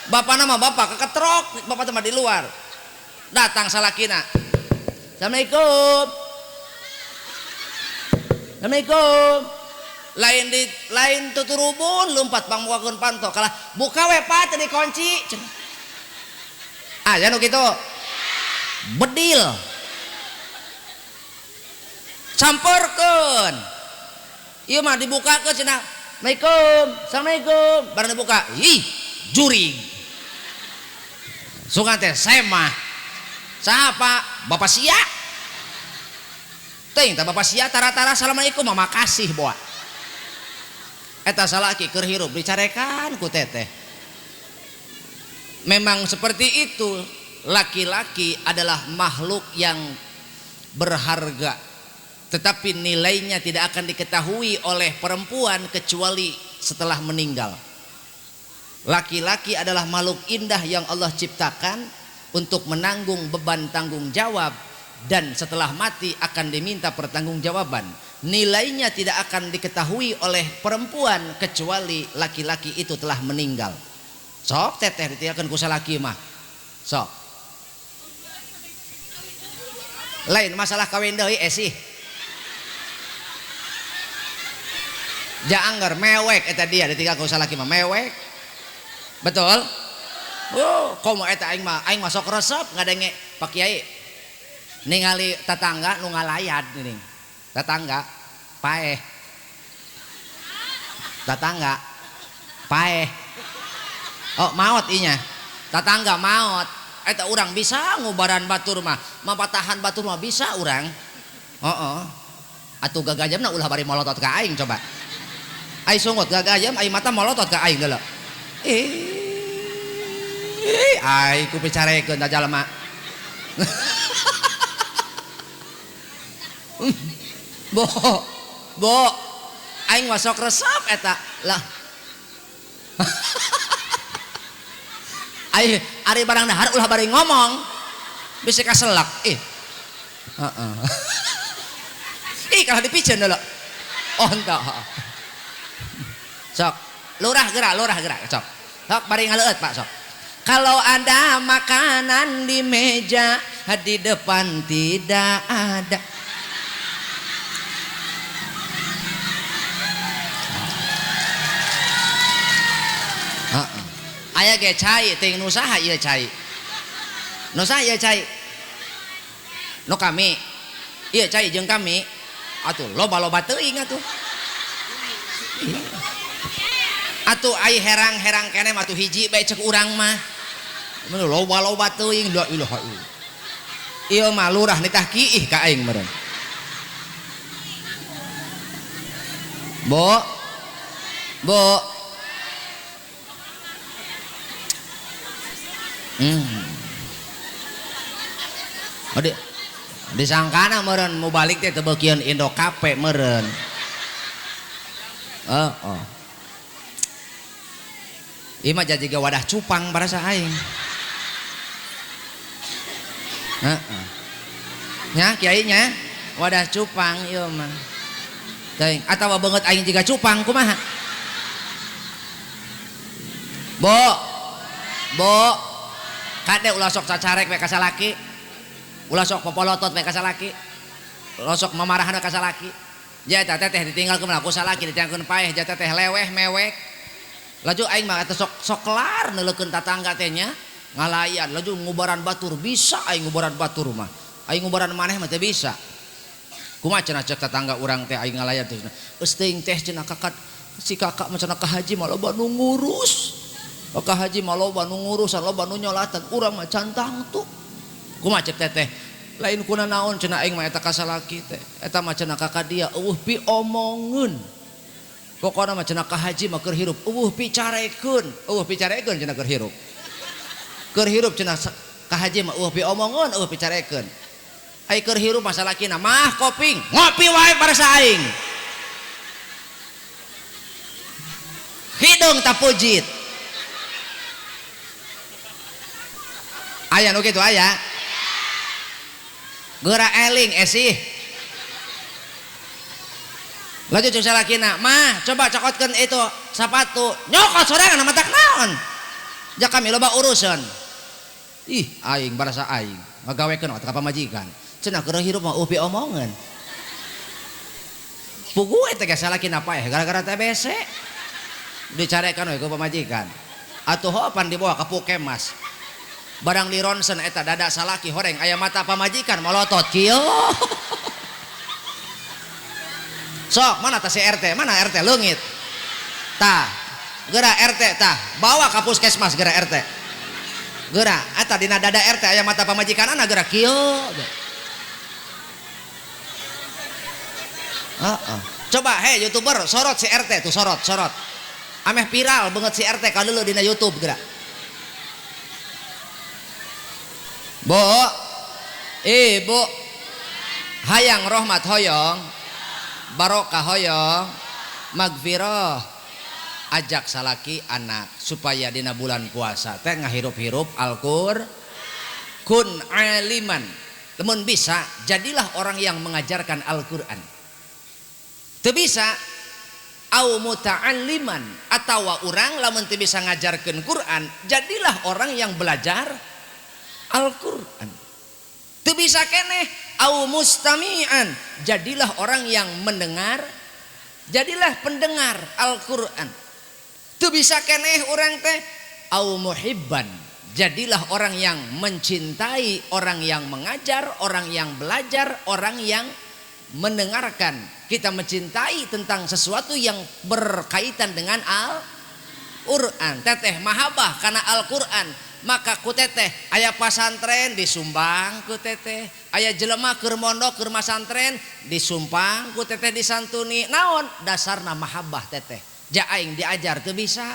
A: Bapak nama bapak keketrok, bapak teman di luar. Datang salakina. Assalamualaikum. Assalamualaikum. Lain tuturubun lompat pangmukakeun panto kalah buka we Pak teu dikunci. Ah anu kitu. Bedil. Campurkeun. Ieu mah dibukakeun cenah. Assalamualaikum. Barang dibuka, ih, jurig. Sungan teh semah. Siapa? Bapak sia. Teuing tah bapak sia tara-tara assalamualaikum mah makasih boa. Eta salaki keur hirup dicarekan ku teteh. Memang seperti itu, laki-laki adalah makhluk yang berharga. Tetapi nilainya tidak akan diketahui oleh perempuan kecuali setelah meninggal. Laki-laki adalah makhluk indah yang Allah ciptakan untuk menanggung beban tanggung jawab dan setelah mati akan diminta pertanggungjawaban. Nilainya tidak akan diketahui oleh perempuan kecuali laki-laki itu telah meninggal. sok teteh ditinggalkeun ku salaki mah sok lain masalah kawin deui sih jaangger mewek eta dia ditinggal ku salaki mah mewek betul komo eta aing mah sok resep ngadenge Pak Kiai ningali tetangga nu ngalayad geuning tetangga paeh oh maot inya tetangga maot eta urang bisa ngubaran batur mah mapatahan batur mah bisa urang atuh gagajamna ulah bari molotot ka aing coba ai sungut gagajam ai mata molotot ka aing deuleu ai ku picarekeun da jalma bo aing mah sok resep eta lah ari barang dahar ulah bari ngomong bisa kaselak kalau dipiceun deuleu oh entah sok lurah gerak sok bari ngaleueut Pak sok kalau ada makanan di meja di depan tidak ada aya ge cai teuing nu saha ieu cai nu saha ieu cai nu kami ieu cai jeung kami atuh loba-loba teuing atuh ai herang-herang keneh atuh hiji bae cek urang mah mun loba-loba teuing la ilaha illallah ieu mah lurah nitah kiih ka aing meureun bo disangkana meureun mau balik teh teu beukeun Indo Cafe meureun ieu mah jajiga wadah cupang barasa aing nya kiai nya wadah cupang ieu mah teuing atawa beungeut aing jiga cupang kumaha bo kade ulah sok cacarek we ka salaki ulah sok popolotot we ka salaki ulah sok mamarahan we ka salaki jata teteh ditinggalkeun ku salaki ditinggalkeun paeh jata teh leweh mewek laju aing mah eta sok kelar neuleukeun tatangga teh nya ngalayan laju ngubaran batur bisa aing ngubaran batur mah aing ngubaran maneh mah teu bisa kumaha cenah cek tatangga urang teh aing ngalayan teh eus teuing teh cenah kakak si kakak mah cenah ka haji mah loba nu ngurus ka haji mah loba nu ngurusan loba nu nyolatan urang mah cantang tuh kumaha cek teteh lain kuna naon cenah aing mah eta ka salaki teh eta mah cenah kakak dia eueuh pi omongeun pokona mah cenah ka haji mah keur hirup eueuh picarekeun cenah keur hirup cenah ka haji mah eueuh pi omongeun eueuh picarekeun ai keur hirup mah salakina mah koping ngopi wae barasa aing hidung tapujit aya nu kitu aya geura eling sih laju cek salakina mah coba cokotkeun itu sapatu nyokot sorangan matak naon jak kami loba urusan ih aing barasa aing ngagawekeun ka pamajikan cenah keur hirup mah upi omongan pugu eta ge salakina paeh gara-gara TBC dicarekan we ku pamajikan atuh hopan dibawa ka Pukemas barang di ronsen eta dada salaki horeng aya mata pamajikan molotot kieu sok mana tah si RT mana RT leungit tah geura RT tah bawa ka puskesmas geura RT geura eta dina dada RT aya mata pamajikanana geura kieu coba he YouTuber sorot si RT tuh sorot ameh viral banget si RT kaleuleut dina YouTube geura bo ibu hayang rahmat hoyong barokah hoyong magfirah ajak salaki anak supaya dina bulan puasa teh ngahirup-hirup Al-Qur'an kun aliman lamun bisa jadilah orang yang mengajarkan Al-Qur'an teu bisa au muta'alliman atawa urang lamun teu bisa ngajarkeun Quran jadilah orang yang belajar Al-Quran. Teu bisa keneh au mustami'an jadilah orang yang mendengar, jadilah pendengar Al-Quran. Teu bisa keneh urang teh au muhibban jadilah orang yang mencintai, orang yang mengajar, orang yang belajar, orang yang mendengarkan. Kita mencintai tentang sesuatu yang berkaitan dengan Al-Quran. Teteh mahabah karena Al-Quran, maka ku teteh aya pasantren disumbang ku teteh, aya jelema keur mondok keur masantren disumpang ku teteh disantuni. Naon dasarna mahabah teteh? Ja aing diajar teu bisa,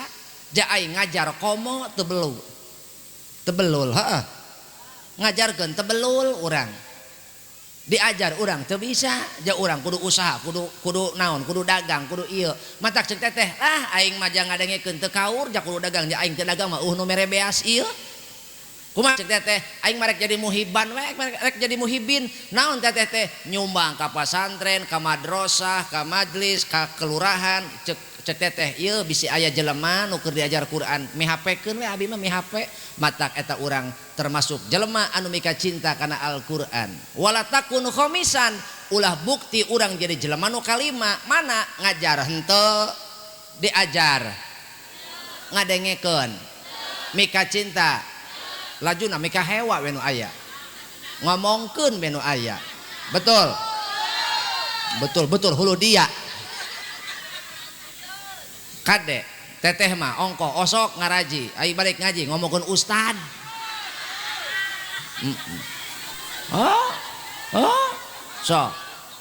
A: ja aing ngajar komo teu belul. Teu belul, heeh. Ngajarkeun teu belul urang. Diajar urang teu bisa, ja urang kudu usaha, kudu naon, kudu dagang, kudu ieu. Matak ceuk teteh, ah aing mah jang ngadengekeun teu kaur, ja kudu dagang, ja aing teu dagang mah nu mere beas ieu. Kumaha ceuk teteh, aing marek jadi muhiban we, marek jadi muhibin. Naon teteh teh? Nyumbang ka pasantren, ka madrasah, ka majlis, ka kelurahan. Cek teteh ieu bisi aya jelema nu keur diajar Quran, mihapekeun we abi mah mihape. Matak eta urang termasuk jelema anu mika cinta kana Al-Quran. Wala takun khomisan ulah bukti urang jadi jelema nu kalima mana ngajar henteu, diajar ngadengekeun, mika cinta lajuna mika hewa we nu aya, ngomongkeun we nu aya. Betul betul betul hulu dia kade teteh mah ongko osok ngaraji ai balik ngaji ngomongkeun ustad. So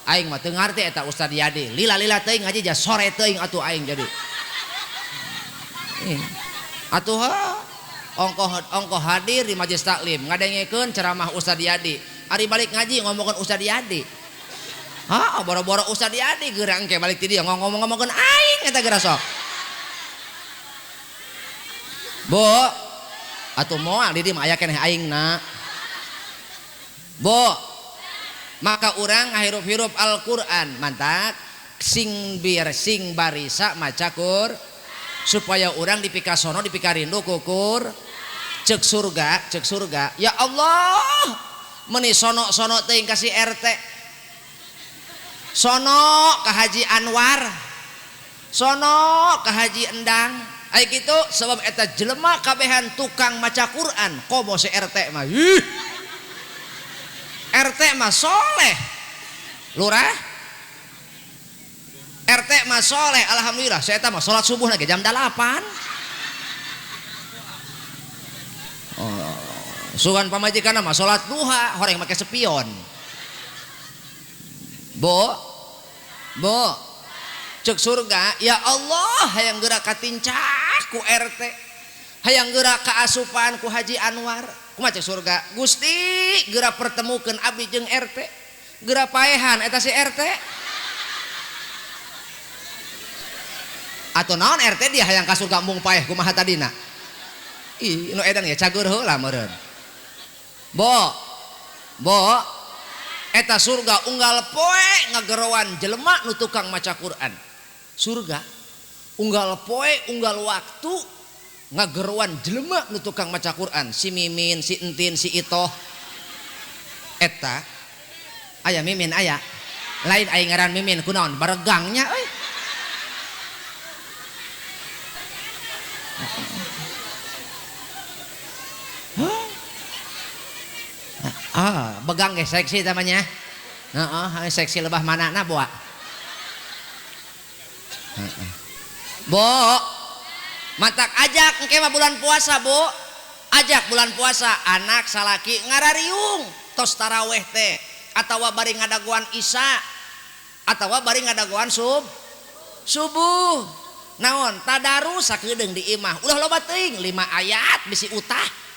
A: aing mah teu ngarti eta Ustad Yadi lila-lila teuing ngaji ja sore teuing atuh aing jadi atuh ongko hadir di majelis taklim ngadengekeun ceramah Ustad Yadi, ari balik ngaji ngomongkeun Ustad Yadi. Boro-boro Ustad Yadi geurang engke balik ti dieu ngomongkeun aing eta geura sok. Bo, atuh moal di dieu mah aya keneh aingna. Bo, maka urang ngahirup-hirup Al-Quran mantak sing barisa maca supaya urang dipikasono dipikarindu kukur cek surga ya Allah meni sono teuing kasih RT sono ka Haji Anwar sono ka Haji Endang ai kitu sebab eta jelema kabehan tukang maca Quran komo si RT mah RT mah soleh lurah RT mah soleh alhamdulillah saya mah sholat subuh lagi jam 8 sugan pamajikan mah sholat duha horeng make sepion. Bo cek surga ya Allah hayang geura katincak ku RT hayang geura kaasupan ku Haji Anwar. Kumaha cek surga Gusti geura pertemukeun abdi jeung RT geura paehan eta si RT atau naon RT dia hayang ka surga mung paeh kumaha tadina ih nu edan ya cagur heula meureun. Bo eta surga unggal poe ngagerowan jelema nu tukang maca Quran. Surga unggal poe unggal waktu ngagerowan jelema nu tukang maca Quran. Si Mimin, si Entin, si Itoh eta aya Mimin aya lain aya ngaran Mimin kunaon baregangnya euy. Begang ge seksi namanya. Seksi lebah manana boa. Bo, matak ajak engke mah bulan puasa, Bu. Ajak bulan puasa anak salaki ngarariung tos taraweh teh atawa bari ngadaguan isya atawa bari ngadaguan subuh. Naon tadarus sakedeung di imah. Ulah loba teuing 5 ayat bisi utah.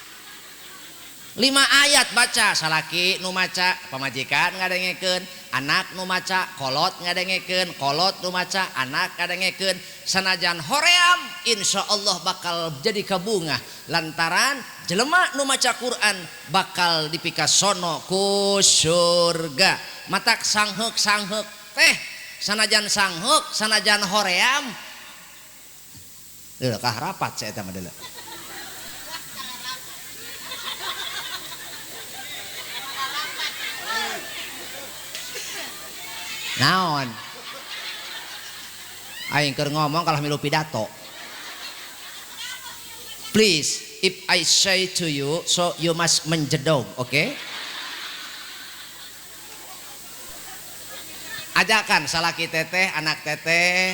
A: 5 ayat baca salaki nu maca pamajikan ngadengekeun anak nu maca kolot ngadengekeun kolot nu maca anak ngadengekeun sanajan hoream insyaallah bakal jadi kabungah lantaran jelema nu maca Quran bakal dipikasono ku surga. Matak sangheuk teh sanajan sanghuk sanajan hoream kah rapat saya eta mah deuleu naon aing keur ngomong kalau milu pidato please if I say to you so you must menjedog okay? Ajakan salaki teteh anak teteh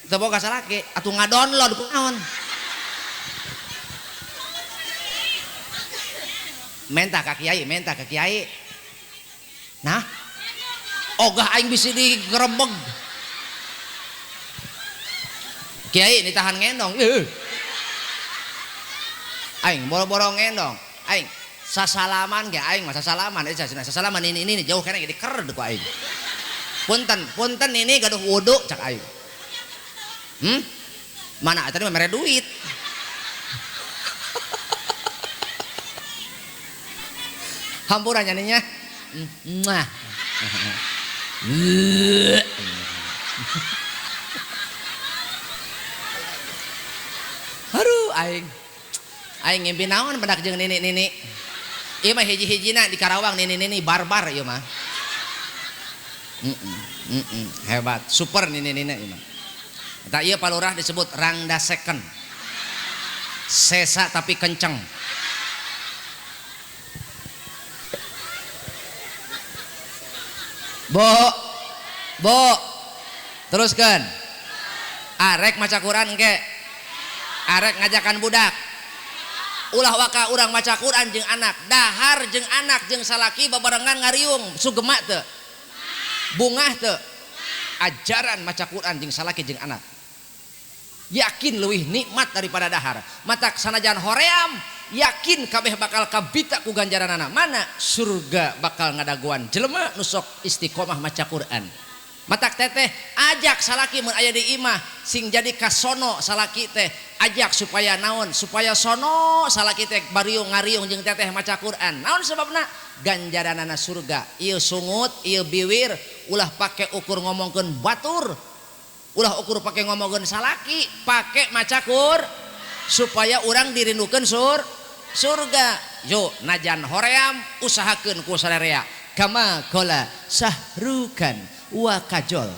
A: teu boga salaki atuh ngadownload kunaon menta ka kiai nah ogah aing bisi digerebeg kiai ditahan ngendong aing boro-boro ngendong aing sasalaman ge aing mah sasalaman sasalaman ini jauh kana ge diker ku aing punten ini gaduh wudu cak aing mana tadi mah mere duit hampura nyaninya nah aduh aing ngimpi naon badak jeung nini ieu mah hiji-hijina di Karawang nini barbar ieu mah hebat super nini ieu mah eta ieu palurah disebut rangda second sesa tapi kenceng Bo teruskan arek maca Quran ke arek ngajakan budak ulah waka urang maca Quran jeung anak dahar jeung anak jeung salaki babarengan ngariung sugema teu bungah teu ajaran maca Quran jeung salaki jeung anak yakin leuwih nikmat daripada dahar matak sanajan hoream yakin kabeh bakal kabita ku ganjaranana mana surga bakal ngadaguan jelema nu sok istiqomah maca Quran matak teteh ajak salaki mun aya di imah sing jadi kasono salaki teh ajak supaya naon supaya sono salaki teh bariung ngariung jeung teteh maca Quran naon sebabna ganjaranana surga ieu sungut ieu biwir ulah pake ukur ngomongkeun batur ulah ukur pake ngomongkeun salaki pake maca Quran supaya orang dirindukeun surga yo najan hoream usahakeun ku sadarea kama qala sahrukan wa kajol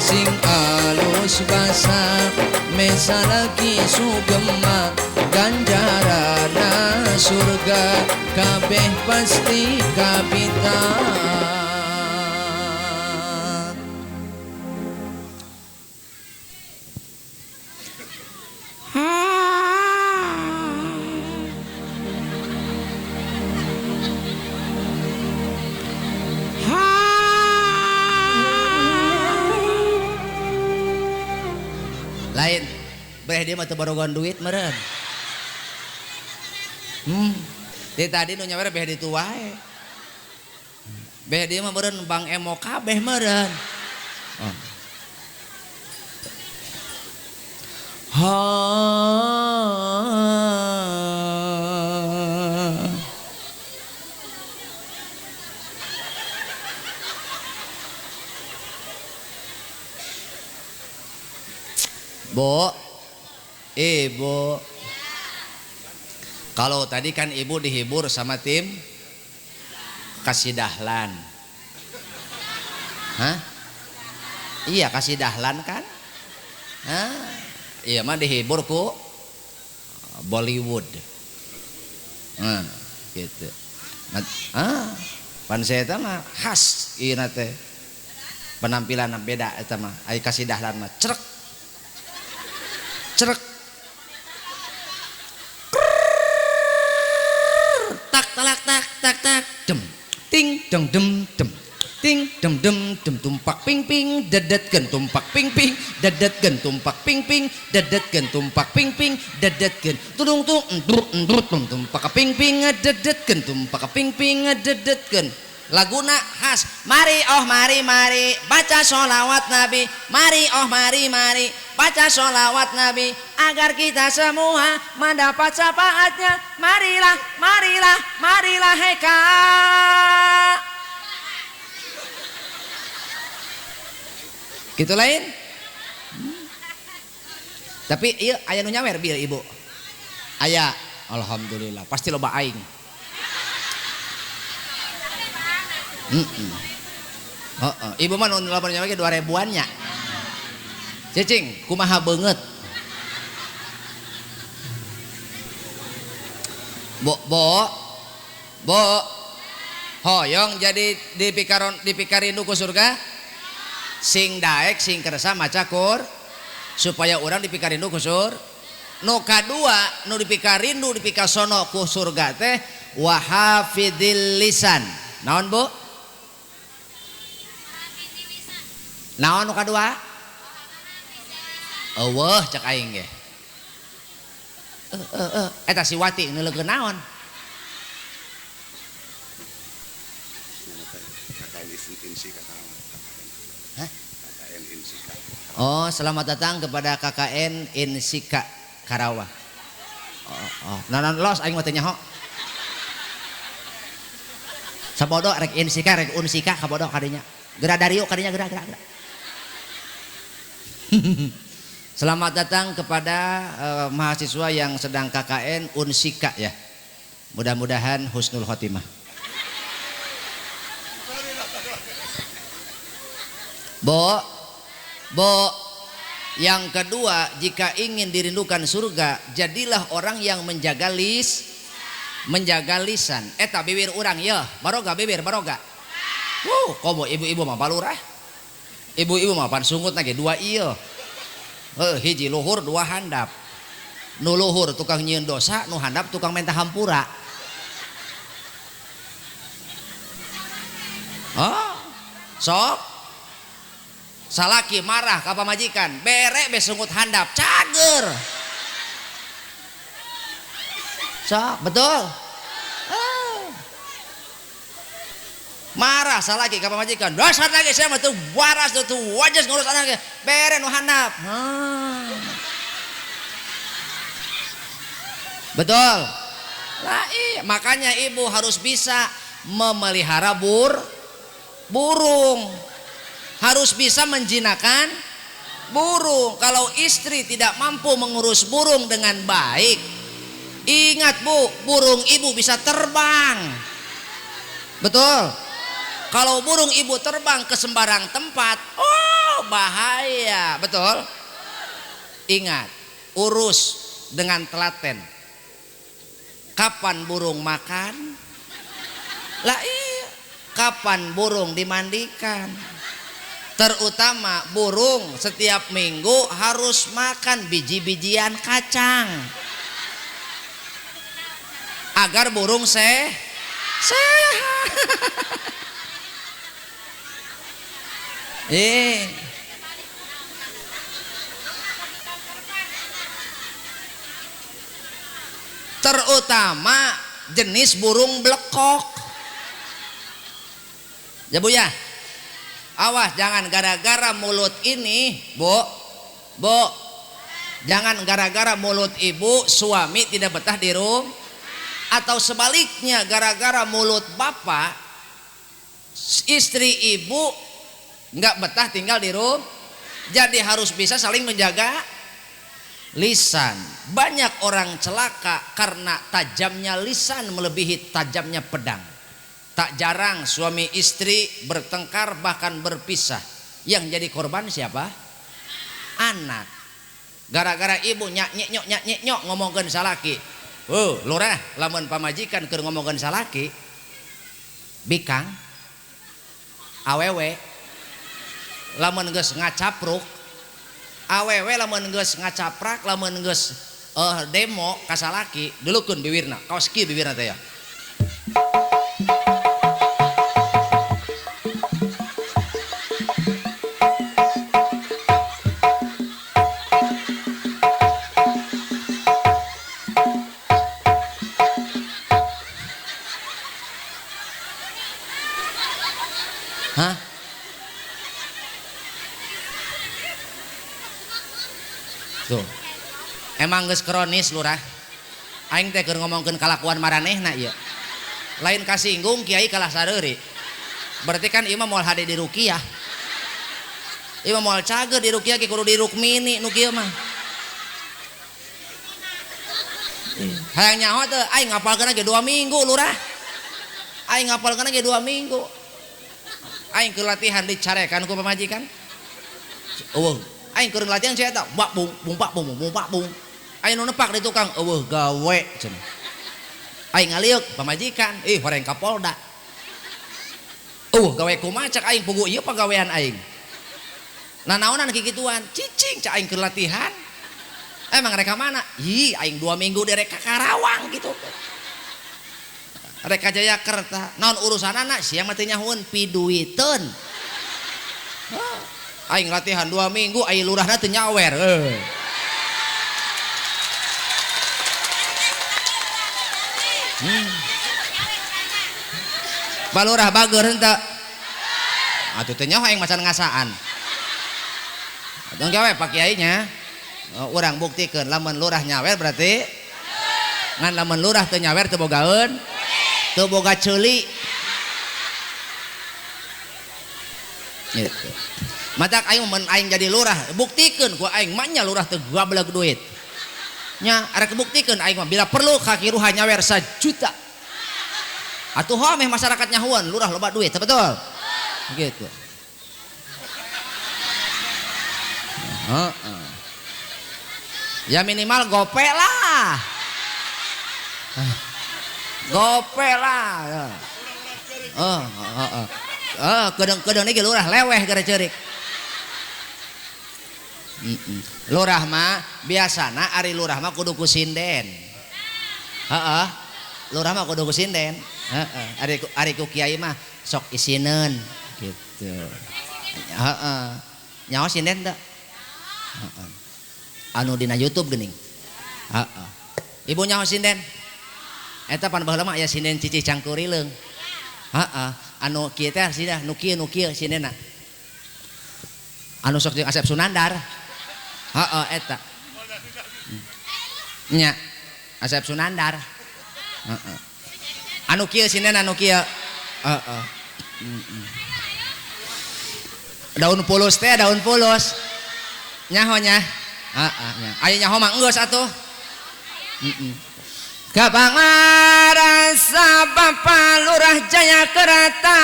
B: sing alus basa mesalaki sugema ganjarana surga kabeh pasti kapita
A: lain beh dia mah teu barogan duit meureun di tadi nu nyawer beh ditu wae beh dia mah meureun Bang Emo kabeh meureun Bo, ibu. Kalau tadi kan ibu dihibur sama tim Kasih Dahlan. Hah? Iya Kasih Dahlan kan? Hah? Iya mah dihibur ku Bollywood. Gitu. Pan saya mah khas ieu teh. Penampilan beda eta mah. Ai Kasih Dahlan mah cerek tak talak tak tak tak
B: ting dong dem ting dem tumpak ping ping dadetkeun tumpak ping ping dadetkeun tumpak ping ping dadetkeun tumpak ping ping dadetkeun tudung tung endrut tumpak ping ping dadetkeun tumpak ping ping dadetkeun. Laguna khas mari oh mari baca sholawat nabi, mari oh mari baca sholawat nabi agar kita semua mendapat syafaatnya. Marilah heka. Gitu lain. Tapi iya aya nu nyawer bieu ibu. Aya, alhamdulillah pasti loba aing. Ibu mah nu lamun nyawer ge 2000-an nya. Cicing kumaha beungeut. Bo hoyong jadi dipikarindu ku surga. Sing daek sing keresa maca supaya orang dipikarindu ku surga. Nu kadua nu dipikarindu dipikasono ku surga teh wa hafidil lisan. Naon Bu? Naon nu kadua? Eueuh cek aing ge. Eta si Wati neulegeun naon? Oh, selamat datang kepada KKN Insika Karawang. Nanan los aing mah teh nyaho. Sabodo rek Insika rek Unsika kabodo kadinya. Gera Dario kadinya gera. Selamat datang kepada mahasiswa yang sedang KKN Unsika ya. Mudah-mudahan husnul khotimah. Bo, yang kedua, jika ingin dirindukan surga, jadilah orang yang menjaga lisan. Eta bibir urang ya, baroga bibir baroga. Komo ibu-ibu mah balurah. Ibu-ibu mah pan sungut lagi dua iya. Hiji luhur dua handap. Nu luhur tukang nyieun dosa, nu handap tukang minta hampura. Sok salaki marah ka pamajikan bere besungut handap cager betul marah salaki ka pamajikan dasar lagi saya mah tuh waras tuh wajas ngurus anaknya bere nu handap betul lah iya makanya ibu harus bisa memelihara burung, harus bisa menjinakkan burung. Kalau istri tidak mampu mengurus burung dengan baik, ingat Bu, burung ibu bisa terbang. Betul. Kalau burung ibu terbang ke sembarang tempat, oh bahaya. Betul. Ingat, urus dengan telaten. Kapan burung makan? Lah iya, kapan burung dimandikan? Terutama burung setiap minggu harus makan biji-bijian kacang agar burung sehat. Terutama jenis burung blekok. Ya Bu ya, awas jangan gara-gara mulut ini Bu, jangan gara-gara mulut ibu suami tidak betah di rumah, atau sebaliknya gara-gara mulut bapak istri ibu nggak betah tinggal di rumah. Jadi harus bisa saling menjaga lisan. Banyak orang celaka karena tajamnya lisan melebihi tajamnya pedang. Tak jarang suami istri bertengkar bahkan berpisah. Yang jadi korban siapa? Anak. Gara-gara ibu nyok ngomongkeun salaki. Lurah lamun pamajikan keur ngomongkeun salaki. Bikang. Awewe. Lamun geus ngacapruk. Awewe lamun geus ngacaprak, lamun geus demo ka salaki, dulukeun bibirna. Kaos kieu bibirna teh ya.
A: Hah? Tuh. Emang geus kronis lurah. Aing teh keur ngomongkeun kalakuan maranehna ieu. Lain kasinggung kiai kalah sareuri. Berarti kan ieu mah moal hade di ruqyah. Ieu mah moal cager di ruqyah ge kudu di rukmini nu kieu mah. Hayang nyaho teu aing ngapalkeun ge 2 minggu lurah. Aing ngapalkeun ge 2 minggu. Aing keur latihan dicarekan ku pamajikan. Eueuh, aing keur latihan saya eta bak bung pak bung pak bung. Aing nu nepak di tukang eueuh gawe cenah. Aing ngaliuk pamajikan, horeng Kapolda. Gawe kumaha cak aing pugu ieu pagawean aing. Nah naonan kikituan, cicing cak aing keur latihan. Emang reka mana? Aing 2 minggu derek ka Karawang gitu. Reka Jayakarta. Naon urusanana siang mah teu nyahoeun piduiteun. Aing latihan 2 minggu aing lurahna teu nyawer. Balurah bager henteu. Atuh teu nyaho aing macan ngasaan. Tong gawe Pak Kiainya. Urang buktikeun lamun lurah nyawer berarti ngan lamun lurah teu nyawer teu bogaeun, teu boga ceuli. Gitu. Matak aing mun aing jadi lurah, buktikeun ku aing mah nya lurah teu gabelag duit. Nya arek kebuktikeun aing mah bila perlu kakiruha nyawer 1 juta. Atuh meh masyarakat nyahuan lurah loba duit, betul? Gitu. Ya minimal gope lah. Gope lah. Kedeng ini lurah leweh gara cerik. Lurah mah biasana ari lurah mah kudu ku sinden. Lurah mah kudu ku sinden. Ari ku kiai mah sok isineun gitu. Nyaho sinden teu? Anu dina YouTube geuning. Ibu nyaho sinden? Eta pan baheula mah aya sinden Cici Cangkurileung. Anu kieu teh sidah nu kieu sindenna. Anu sok jeung Asep Sunandar. Eta. Nya Asep Sunandar. Anu kieu sindenna anu kieu. Daun pulus teh daun pulus. Nyaho nya. Aya nyaho mah enggeus atuh. Kapangarasa Bapak Lurah Jayakarta.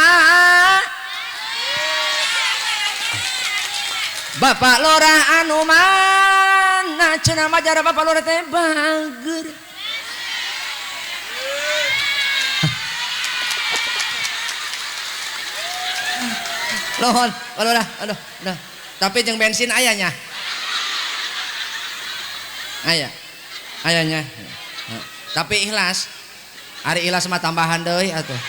A: Bapak Lurah anu mana cenah majar Bapak Lurah teh bager. Lohon, Lurah, aduh. Tapi jeung bensin ayahnya. Ayahnya. Tapi ikhlas. Ari ikhlas mah tambahan deui atuh.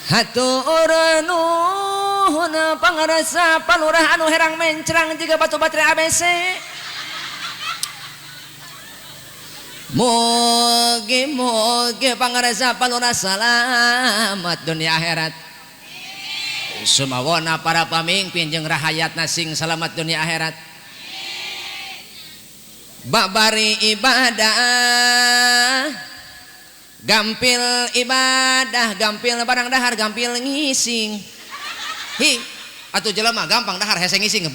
A: Hatur nuhun pangarasa Palurah anu herang mencrang jiga batu baterai ABC. Mugi pangarasa Palurah salamat dunia akhirat. Sumawana para pamimpin jeung rahayatna sing salamat dunia akhirat. Babari ibadah gampil ibadah gampil barang dahar gampil ngising. Atuh jelema gampang dahar hese ngising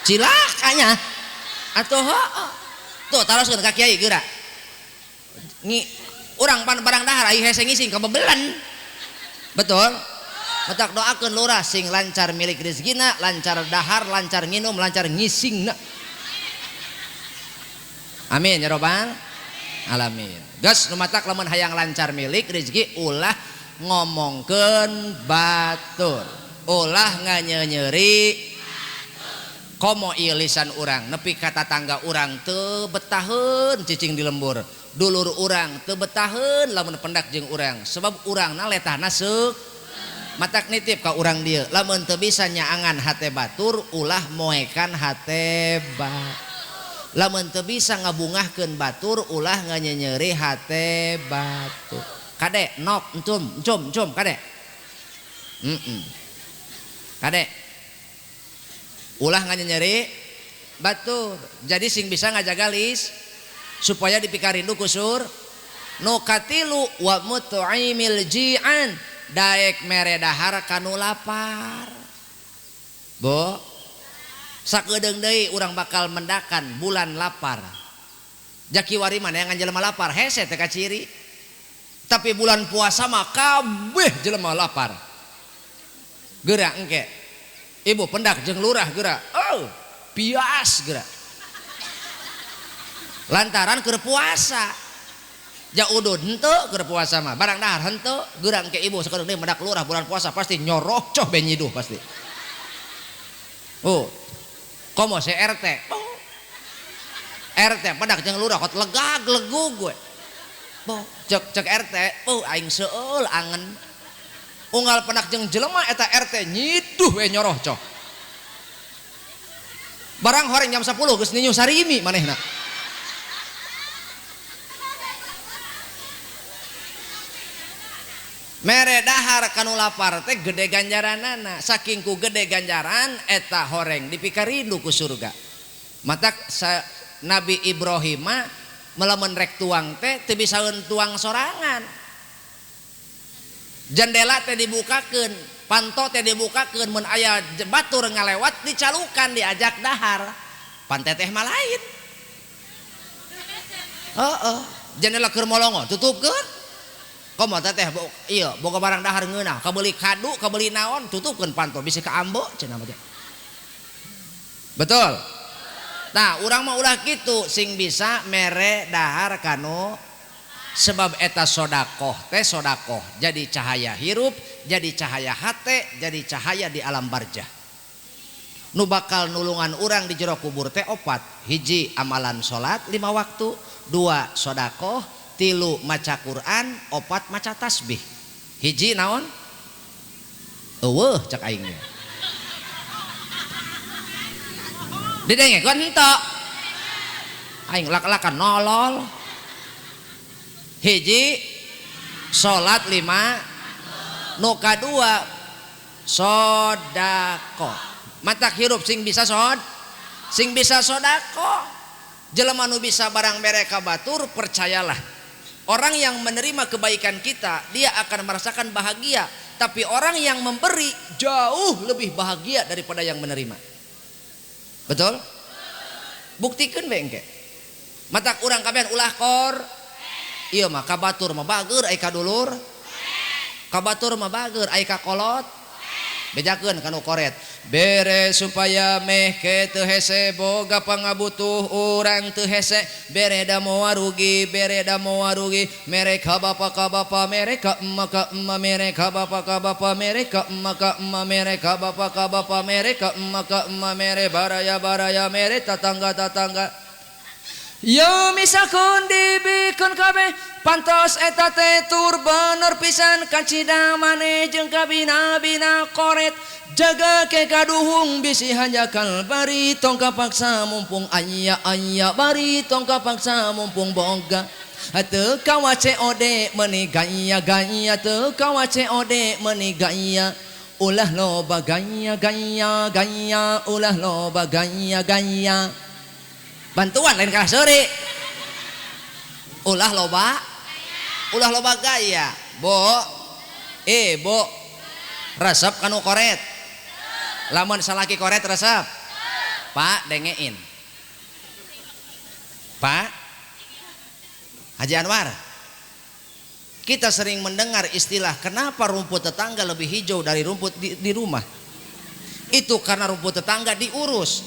A: cilakanya atuh tuh taroskeun ka kiai geura urang pan barang dahar aya hese ngising kabebelan betul. Matak doakeun lurah sing lancar milik rezekina, lancar dahar, lancar nginum, lancar ngisingna. Amin ya robbal alamin. Gas nu matak lamun hayang lancar milik rezeki ulah ngomongkeun batur, ulah nganyenyeri komo ieu lisan urang nepi ka tatangga urang teu betaheun cicing di lembur, dulur urang teu betaheun lamun pendak jeung urang sebab urangna letahna seuk. Matak nitip ka urang dieu lamun teu bisa nyaangan hate batur ulah moekan hate batur. Lamun teu bisa ngabungahkeun batur ulah nganyenyeri hate batur. Kade nok encum kade. Kade. Ulah nyeri batur. Jadi sing bisa ngajaga lis supaya dipikarindu kusur. Nu katilu wa mut'imil ji'an daek mere dahar kanu lapar. Bo sakedeung deui urang bakal mendakan bulan lapar. Jaki wari mana yang jelema lapar hese teh ciri. Tapi bulan puasa mah kabeh jelema lapar. Geura engke. Ibu pendak jeung lurah geura. Oh, bias geura. Lantaran keur puasa. Ja udud henteu keur puasa mah. Barang dahar henteu, geura engke ibu sakedeung deui mendak lurah bulan puasa pasti nyoroh coh be nyiduh pasti. Oh. Komo si RT. Oh. RT pendak jeung lurah kot legag legug gue. Bo, cek RT, aing seueul angen. Unggal pendak jeung jelema eta RT nyiduh we nyoroh coh. Barang horeng jam 10 geus ninyu sarimi manehna. Mere dahar kanu lapar teh gede ganjaranana. Saking ku gede ganjaran eta horeng dipikarindu ku surga. Matak Nabi Ibrahim melamun rek tuang teh teu bisaeun tuang sorangan. Jendela teh dibukakeun, panto teh dibukakeun mun aya batur ngalewat dicalukan diajak dahar. Pantai teh mah lain. Heeh. Jendela keur molongo tutupkeun. Komo teh ieu boga barang dahar ngeunah, kabeuli kadu, kabeuli naon tutupkeun panto bisi ka ambo cenah mah. Betul. Nah, urang mah ulah kitu sing bisa mere dahar kanu sebab eta sodakoh teh sodakoh jadi cahaya hirup, jadi cahaya hate, jadi cahaya di alam barzah. Nu bakal nulungan urang di jero kubur teh opat. Hiji amalan salat 5 waktu, 2 sodakoh, 3 maca Quran, 4 maca tasbih. Hiji naon? Eueuh cak aing. Didengekeun henteu. Aing lak-lakan nolol. Hiji salat 5, nu kadua sedekah. Matak hirup sing bisa sedekah. Jelema nu bisa barang mere ka batur percayalah. Orang yang menerima kebaikan kita dia akan merasakan bahagia, tapi orang yang memberi jauh lebih bahagia daripada yang menerima. Betul? Buktikeun we engke. Matak urang kabeh ulah kor. Ieu mah ka batur mah bageur ai ka dulur. Ka batur mah bageur ai ka kolot. Bejakeun kanu koret. Bere supaya meh ke teu hese boga pangabutuh urang teu hese bere da moal rugi mere ka bapa mere ka emma mere ka bapa mere ka emma mere ka bapa mere ka emma mere baraya mere tatangga yo misalkan dibikeun kabeh pantos eta teh tur bener pisan kacida maneh jeung kabina-bina koret jaga ke kaduhung bisi hanjakal bari tong kapaksa mumpung aya bari tong kapaksa mumpung boga teu kawa COD meuni gaya teu kawa COD meuni gaya ulah loba gaya ulah loba gaya bantuan lain kalah seuri ulah loba gaya bo resep kanu koret lamun salaki koret resep Pak dengein Pak Haji Anwar kita sering mendengar istilah kenapa rumput tetangga lebih hijau dari rumput di rumah. Itu karena rumput tetangga diurus.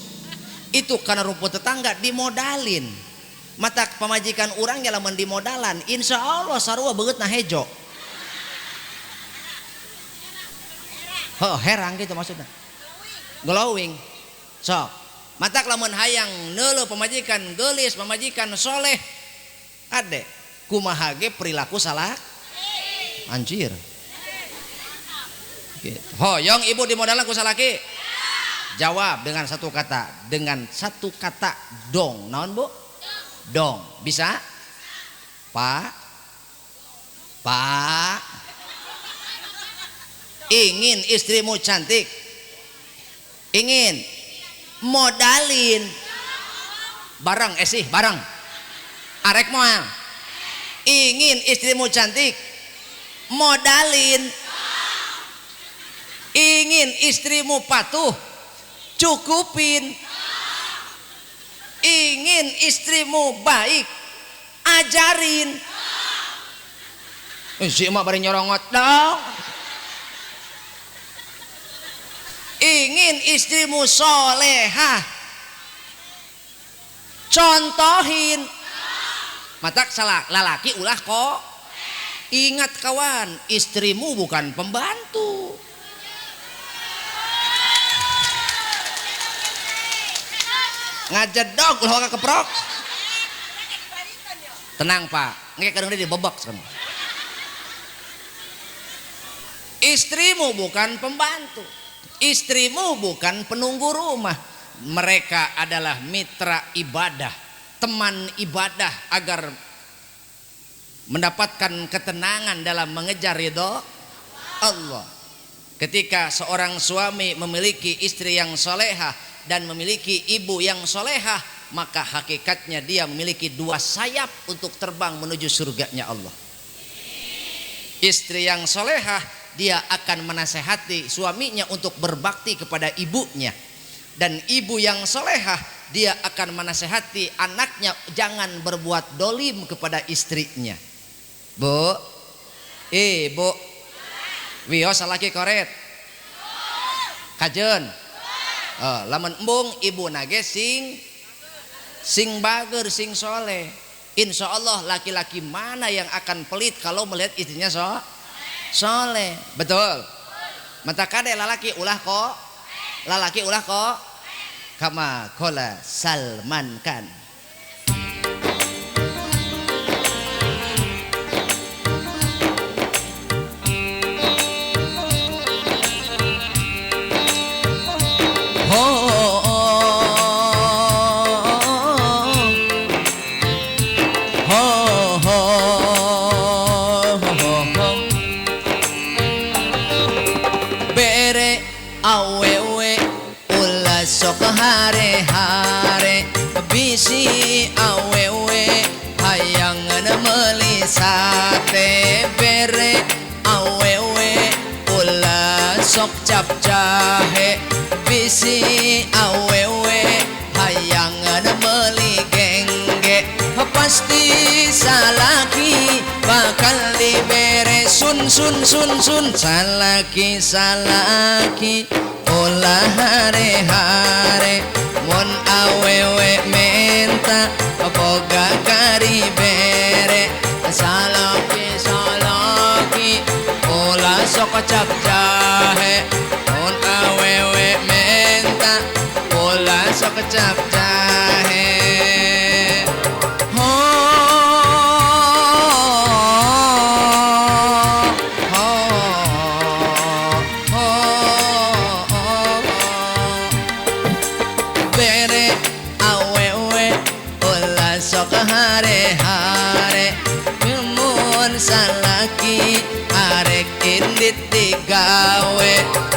A: Itu karena rumput tetangga dimodalin. Mata pamajikan urangnya lamun dimodalan, insya Allah sarua beutna hejo. Herang gitu maksudnya. Glowing. So, matak lamun hayang neuleuh pamajikan geulis, pamajikan soleh, ade kumaha ge perilaku salah anjir. Gitu. Hoyong ibu dimodalan ku salaki. Jawab dengan satu kata dong. Naon Bu? Dong. Bisa? Pak? Pak, ingin istrimu cantik, ingin modalin barang sih barang arek moal, ingin istrimu cantik modalin, ingin istrimu patuh cukupin, ingin istrimu baik ajarin. Si emak bari nyorongot dong. Ingin istrimu solehah contohin. Matak salah lalaki ulah kok. Ingat kawan, istrimu bukan pembantu. Ngajedog ulah keprok. Tenang Pak, ngek kadang dia dibebek sekarang. Istrimu bukan pembantu, istrimu bukan penunggu rumah. Mereka adalah mitra ibadah, teman ibadah agar mendapatkan ketenangan dalam mengejar ridho Allah. Ketika seorang suami memiliki istri yang solehah dan memiliki ibu yang solehah, maka hakikatnya dia memiliki dua sayap untuk terbang menuju surganya Allah. Istri yang solehah, dia akan menasehati suaminya untuk berbakti kepada ibunya, dan ibu yang solehah, dia akan menasehati anaknya jangan berbuat dolim kepada istrinya. Bu, bu, wios salaki koret, kajen, lamun embung ibu nage sing bager, sing soleh. Insya Allah laki-laki mana yang akan pelit kalau melihat istrinya soleh, betul. Mata kade lalaki ulah kok, lalaki ulah kok. Kama kola Salman Khan.
B: Hare-hare bisi awewe hayangan melisate bere awewe ulah sok cap jahe bisi awewe hayangan meligengge pasti salaki bakal dibere sun salaki olah hare-hare mon awewe menta boga kari bere salaki olah sok cap jahe mon awewe menta olah sok cap jahe. Hare-hare mun salaki arek indit digawe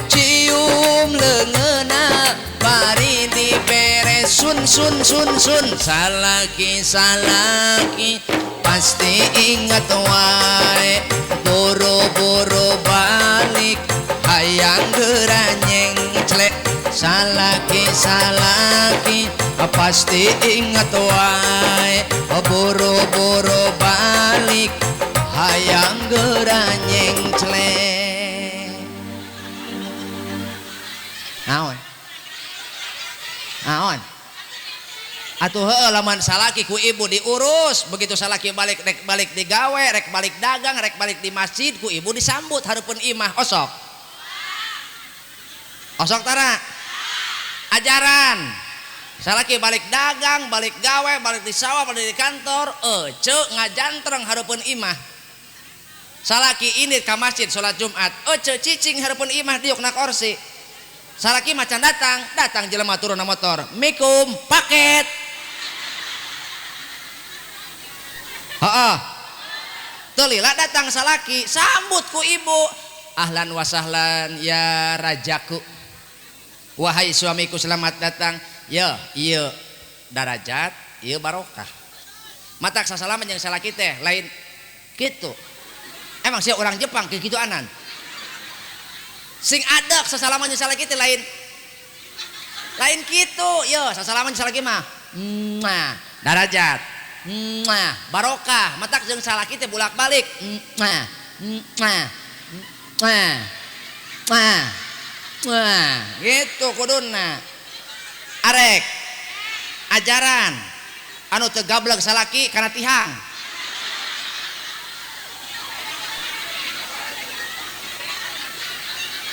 B: cium leungeuna bari dibere sun salaki pasti ingat wae buru-buru balik hayang geranyeng clek salaki pasti ingat wae buru-buru balik hayang geranyeng clek. Naon atuh heuh lamun salaki ku ibu diurus, begitu salaki balik rek balik digawe, rek balik dagang, rek balik di masjid ku ibu disambut hareupeun imah osok tara ajaran. Salaki balik dagang, balik gawe, balik di sawah, balik di kantor, cek ngajantreng hareupeun imah. Salaki ini ka masjid salat Jumat, cek cicing hareupeun imah diuk na kursi. Salaki macan datang jelema turun na motor, mikum paket.
A: Tulila datang salaki sambut ku ibu, ahlan wa sahlan ya rajaku, wahai suamiku selamat datang. Ya iya darajat, iya barokah. Matak sasalaman yang salaki teh lain gitu. Emang sih orang Jepang kayak gitu anan. Sing adak sasalaman yang salaki teh lain gitu. Yo sasalaman yang salaki mah darajat, barokah. Matak jeung salaki teh bolak-balik gitu kuduna. Arek ajaran anu teu gablek salaki kana tihang.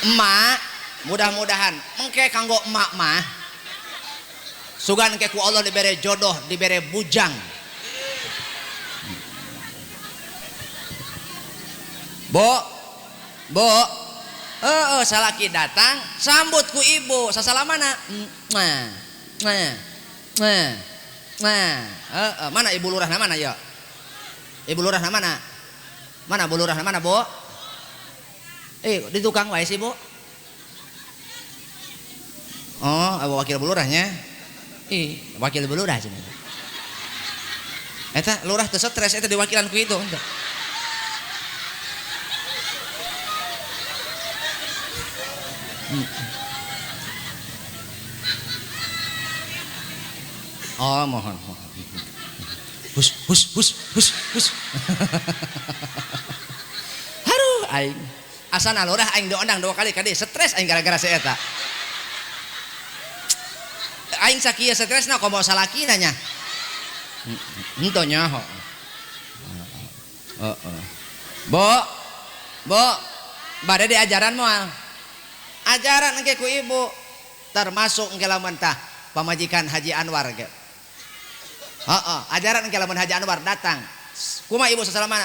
A: Emak mudah-mudahan engke kanggo emak mah sugan engke ku Allah dibere jodoh, dibere bujang. Bo salaki datang sambut ku ibu sasalamana. Mana ibu lurahna mana ya? Ibu lurahna mana? Mana bu lurahna mana, Bo? Di tukang wae sih, Bo. Oh, wakil bu lurahnya. Wakil bu lurah cenah. Eta lurah teu stres eta diwakilan ku itu. Oh, mohon. Hus. Haruh aing. Asana lurah aing diondang 2 kali ka dieu stres aing gara-gara si eta. Aing sakieu stresna komo salakina nya. Henteu nya ho. Bo. Bade diajaran moal. Ajaran engke ku ibu termasuk engke lamun tah pamajikan Haji Anwar ge. Ajaran engke lamun Haji Anwar datang. Kumaha ibu sasalamana?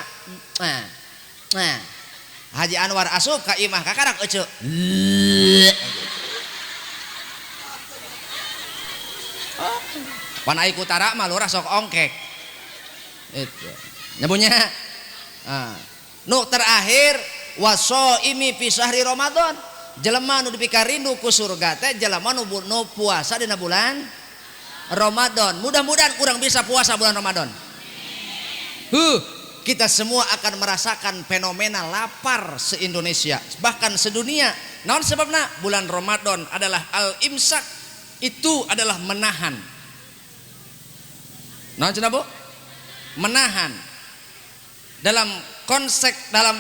A: Haji Anwar asup ka imah kakarak ece. Pan ai kutara mah lurah sok ongkek. Itu. Nyabunya. Nu terakhir wasoimi fi syahri Ramadan. Jelema nu dipikarindu ku surga teh jelema nu puasa dina bulan Ramadan. Mudah-mudahan urang bisa puasa bulan Ramadan. Kita semua akan merasakan fenomena lapar se-Indonesia, bahkan sedunia. Naon sebabna? Bulan Ramadan adalah al-imsak, itu adalah menahan. Naon cenah, Bu? Menahan. Dalam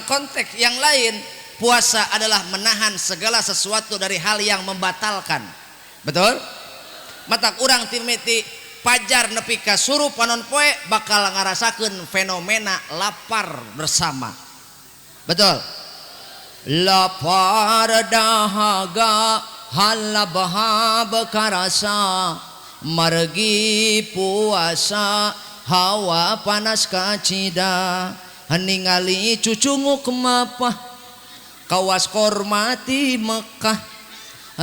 A: konteks yang lain, puasa adalah menahan segala sesuatu dari hal yang membatalkan. Betul? Matak urang timiti pajar nepi ka suruh panon poe bakal ngarasakeun fenomena lapar bersama. Betul? Lapar dahaga halabah bekarasa, margi puasa hawa panas kacida, ningali cucunguk mapah kawas kormati Mekah,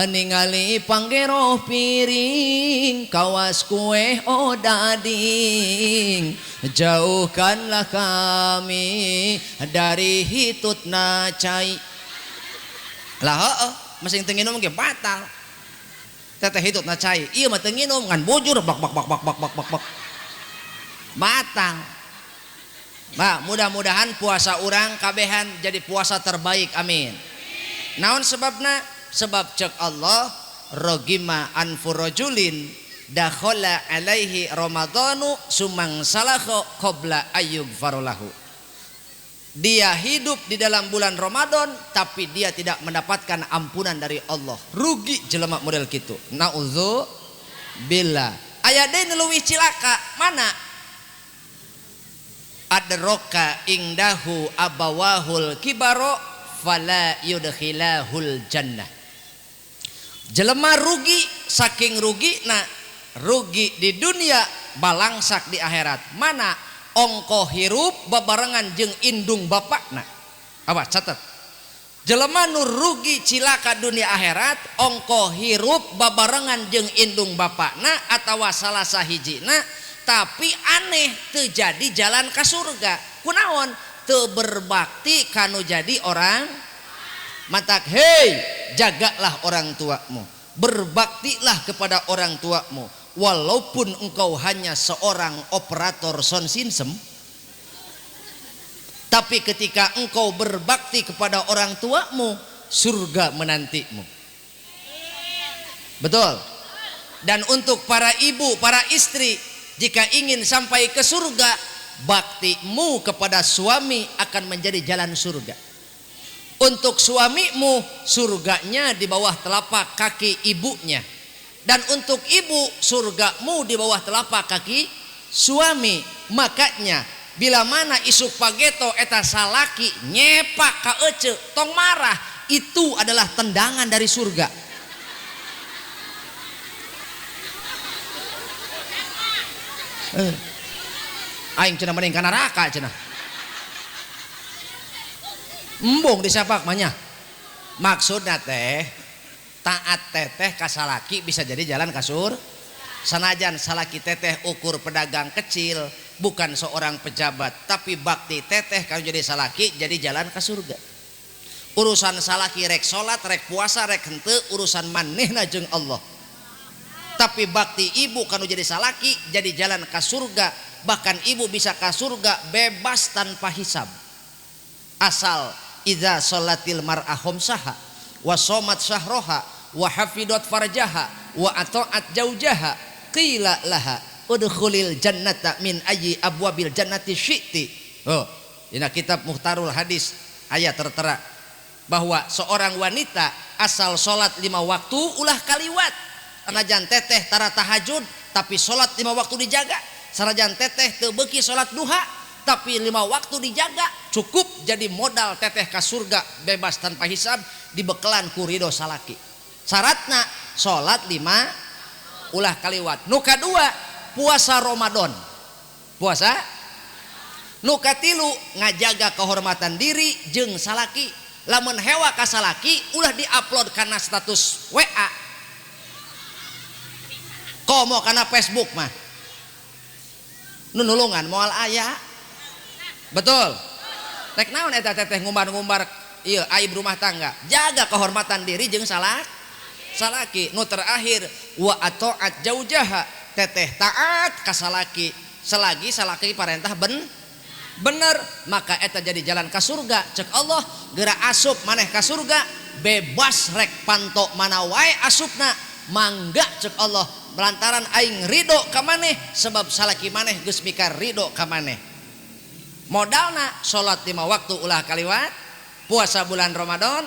A: ningali panggero piring kawas kue odading, jauhkanlah kami dari hitutna cai. Lah masing tenginum ge batal teteh hitutna cai, ieu mah teu nginum ngan bujur bak batal. Bah, mudah-mudahan puasa urang kabehan jadi puasa terbaik, amin. Naon sebabna? Sebab cek Allah rogima anfurojulin dakhala alaihi ramadhanu sumang salakho qabla ayyub farulahu. Dia hidup di dalam bulan Ramadan tapi dia tidak mendapatkan ampunan dari Allah. Rugi jelema model kitu. Nauzubillah. Aya deui leuwih cilaka mana? Adroka ingdahu abawahul kibaro fala yudkhilahul jannah. Jelema rugi saking rugi rugi di dunia balangsak di akhirat. Mana ongko hirup babarengan jeung indung bapakna. Apa catat? Jelema nu rugi cilaka dunia akhirat ongko hirup babarengan jeung indung bapakna atawa salah sahijina, tapi aneh terjadi jalan ke surga. Kunaon? teu berbakti kanu jadi orang matak. Hei, jagalah orang tuamu, berbaktilah kepada orang tuamu walaupun engkau hanya seorang operator sound system. Tapi ketika engkau berbakti kepada orang tuamu, surga menantimu. Betul. Dan untuk para ibu, para istri, jika ingin sampai ke surga, baktimu kepada suami akan menjadi jalan surga. Untuk suamimu, surganya di bawah telapak kaki ibunya. Dan untuk ibu, surgamu di bawah telapak kaki suami. Makanya bila mana isuk pageto eta salaki nyepak ka ece tong marah, itu adalah tendangan dari surga. Aing cenah mending ka neraka cenah. Embung disapak mahnya. Maksudna teh taat teteh ka salaki bisa jadi jalan kasur. Sanajan salaki teteh ukur pedagang kecil, bukan seorang pejabat, tapi bakti teteh kalau jadi salaki jadi jalan ke surga. Urusan salaki rek salat, rek puasa, rek henteu urusan manehna jeung Allah. Tapi bakti ibu kalau jadi salaki jadi jalan ke surga. Bahkan ibu bisa ke surga bebas tanpa hisab. Asal idza sholatil mar'a khamsaha wa shamat syahroha wa hafidat farjaha wa ata'at jaujaha qila laha udkhulil jannata min ayyi abwabil jannati syi'ti. Oh, ini kitab Muhtarul Hadis ayat tertera bahwa seorang wanita asal sholat 5 waktu ulah kaliwat. Sanajan teteh tara tahajud tapi sholat 5 waktu dijaga. Sanajan teteh teu beuki sholat duha tapi 5 waktu dijaga, cukup jadi modal teteh ka surga bebas tanpa hisab, dibekelan ku ridho salaki. Syaratna sholat 5 ulah kaliwat. Nu kadua puasa Ramadan. Puasa nu katilu ngajaga kehormatan diri jeung salaki. Lamun hewa ka salaki ulah diupload kana status WA. Komo karena Facebook mah nunulungan moal ayah. Betul. Tek naon eta teteh ngumbar-ngumbar ieu aib rumah tangga. Jaga kehormatan diri jeung salaki. Nu terakhir wa ata'at jaujaha, teteh taat ka salaki selagi salaki parentah bener, maka eta jadi jalan ka surga. Cek Allah geura asup maneh ka surga bebas rek panto mana wae asupna mangga cek Allah. Melantaran aing ridho ka maneh sebab salaki maneh geus mikar ridho ka maneh. Modalna salat 5 waktu ulah kaliwat, puasa bulan Ramadan,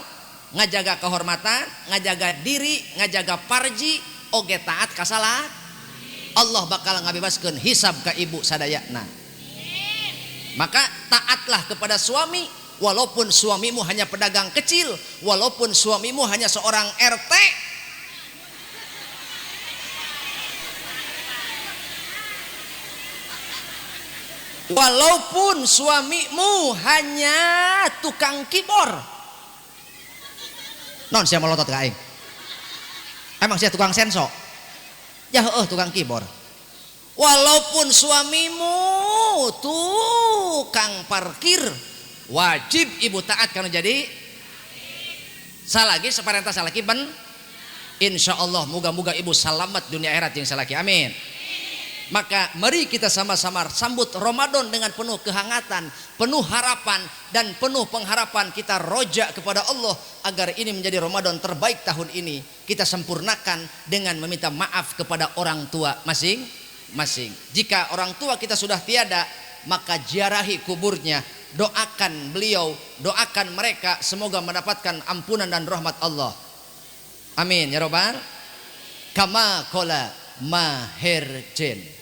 A: ngajaga kehormatan, ngajaga diri, ngajaga parji, oge taat ka salat. Allah bakal ngabebaskeun hisab ka ibu sadayana. Maka taatlah kepada suami walaupun suamimu hanya pedagang kecil, walaupun suamimu hanya seorang RT. Walaupun suamimu hanya tukang kibor. Non sia melotot ka aing. Emang sia tukang senso? Ya tukang kibor. Walaupun suamimu tukang parkir, wajib ibu taat karena jadi salagi saparentah salaki ben. Insyaallah moga-moga ibu selamat dunia akhirat jeung salaki. Amin. Maka mari kita sama-sama sambut Ramadan dengan penuh kehangatan, penuh harapan dan penuh pengharapan. Kita roja kepada Allah agar ini menjadi Ramadan terbaik tahun ini. Kita sempurnakan dengan meminta maaf kepada orang tua masing-masing. Jika orang tua kita sudah tiada, maka ziarahi kuburnya, doakan beliau, doakan mereka semoga mendapatkan ampunan dan rahmat Allah. Amin ya robbal. Kama qala Maher Jen.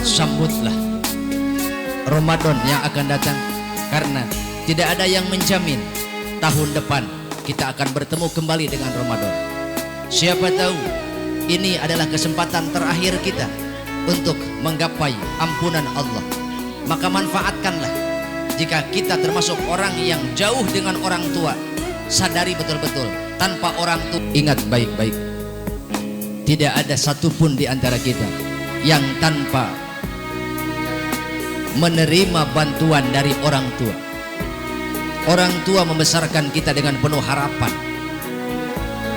A: Sambutlah Ramadan yang akan datang, karena tidak ada yang menjamin tahun depan kita akan bertemu kembali dengan Ramadan. Siapa tahu ini adalah kesempatan terakhir kita untuk menggapai ampunan Allah. Maka manfaatkanlah Jika kita termasuk orang yang jauh dengan orang tua, sadari betul-betul, tanpa orang tua, ingat baik-baik, tidak ada satupun di antara kita yang tanpa menerima bantuan dari orang tua. Orang tua membesarkan kita dengan penuh harapan.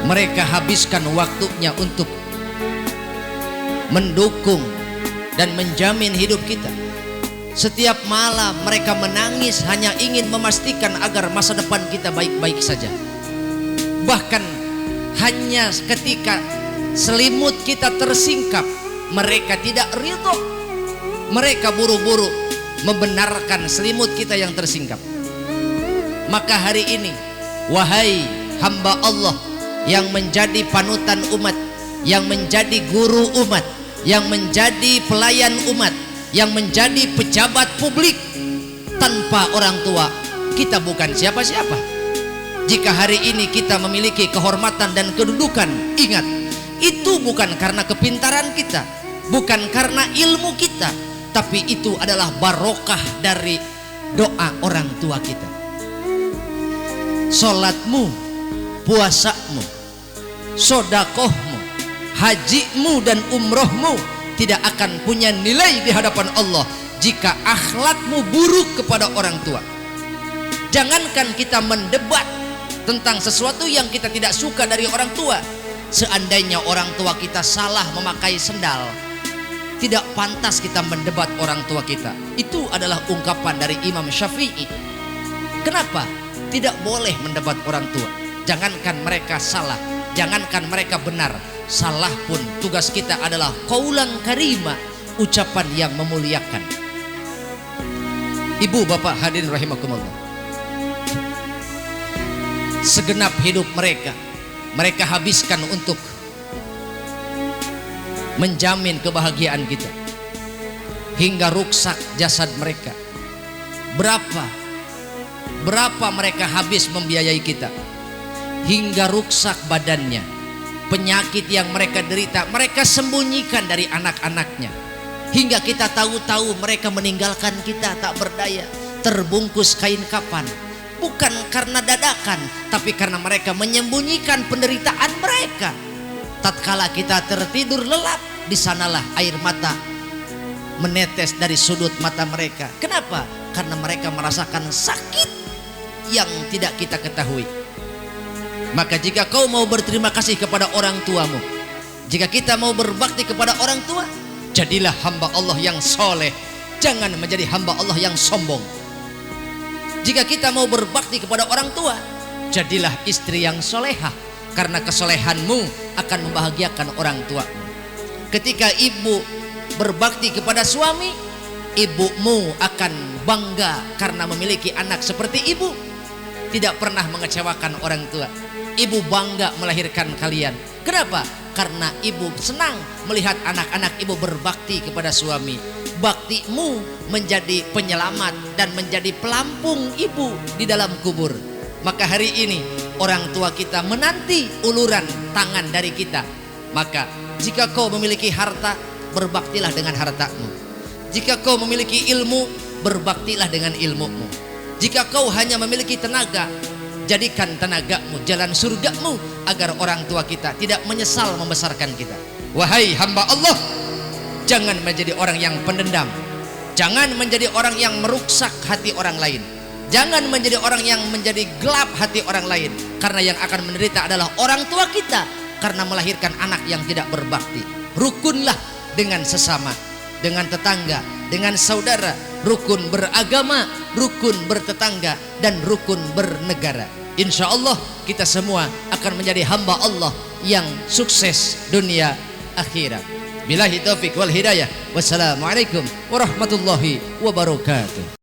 A: Mereka habiskan waktunya untuk mendukung dan menjamin hidup kita. Setiap malam mereka menangis hanya ingin memastikan agar masa depan kita baik-baik saja. Bahkan hanya ketika selimut kita tersingkap, mereka tidak ridho. Mereka buru-buru membenarkan selimut kita yang tersingkap. Maka hari ini, wahai hamba Allah yang menjadi panutan umat, yang menjadi guru umat, yang menjadi pelayan umat, yang menjadi pejabat publik, tanpa orang tua kita bukan siapa-siapa. Jika hari ini kita memiliki kehormatan dan kedudukan, ingat, itu bukan karena kepintaran kita, bukan karena ilmu kita, tapi itu adalah barokah dari doa orang tua kita. Sholatmu, puasamu, sodakohmu, hajimu dan umrohmu tidak akan punya nilai di hadapan Allah jika akhlakmu buruk kepada orang tua. Jangankan kita mendebat tentang sesuatu yang kita tidak suka dari orang tua. Seandainya orang tua kita salah memakai sendal, tidak pantas kita mendebat orang tua kita. Itu adalah ungkapan dari Imam Syafi'i. Kenapa? Tidak boleh mendebat orang tua. Jangankan mereka salah, jangankan mereka benar, salah pun tugas kita adalah qaulan karima, ucapan yang memuliakan. Ibu bapak hadirin rahimakumullah, segenap hidup mereka habiskan untuk menjamin kebahagiaan kita, hingga rusak jasad mereka. Berapa mereka habis membiayai kita, hingga rusak badannya. Penyakit yang mereka derita mereka sembunyikan dari anak-anaknya, hingga kita tahu-tahu mereka meninggalkan kita tak berdaya, terbungkus kain kafan. Bukan karena dadakan, tapi karena mereka menyembunyikan penderitaan mereka. Tatkala kita tertidur lelap, di sanalah air mata menetes dari sudut mata mereka. Kenapa? Karena mereka merasakan sakit yang tidak kita ketahui. Maka jika kau mau berterima kasih kepada orang tuamu, jika kita mau berbakti kepada orang tua, jadilah hamba Allah yang soleh, jangan menjadi hamba Allah yang sombong. Jika kita mau berbakti kepada orang tua, jadilah istri yang solehah, karena kesolehanmu akan membahagiakan orang tuamu. Ketika ibu berbakti kepada suami, ibumu akan bangga karena memiliki anak seperti ibu, tidak pernah mengecewakan orang tua. Ibu bangga melahirkan kalian. Kenapa? Karena ibu senang melihat anak-anak ibu berbakti kepada suami. Baktimu menjadi penyelamat dan menjadi pelampung ibu di dalam kubur. Maka hari ini orang tua kita menanti uluran tangan dari kita. Maka jika kau memiliki harta, berbaktilah dengan hartamu. Jika kau memiliki ilmu, berbaktilah dengan ilmumu. Jika kau hanya memiliki tenaga, jadikan tenagamu jalan surgamu, agar orang tua kita tidak menyesal membesarkan kita. Wahai hamba Allah, jangan menjadi orang yang pendendam, jangan menjadi orang yang merusak hati orang lain, jangan menjadi orang yang menjadi gelap hati orang lain. Karena yang akan menderita adalah orang tua kita, karena melahirkan anak yang tidak berbakti. Rukunlah dengan sesama, dengan tetangga, dengan saudara, rukun beragama, rukun bertetangga, dan rukun bernegara. Insya Allah kita semua akan menjadi hamba Allah yang sukses dunia akhirat. Billahi taufiq wal hidayah. Wassalamualaikum warahmatullahi wabarakatuh.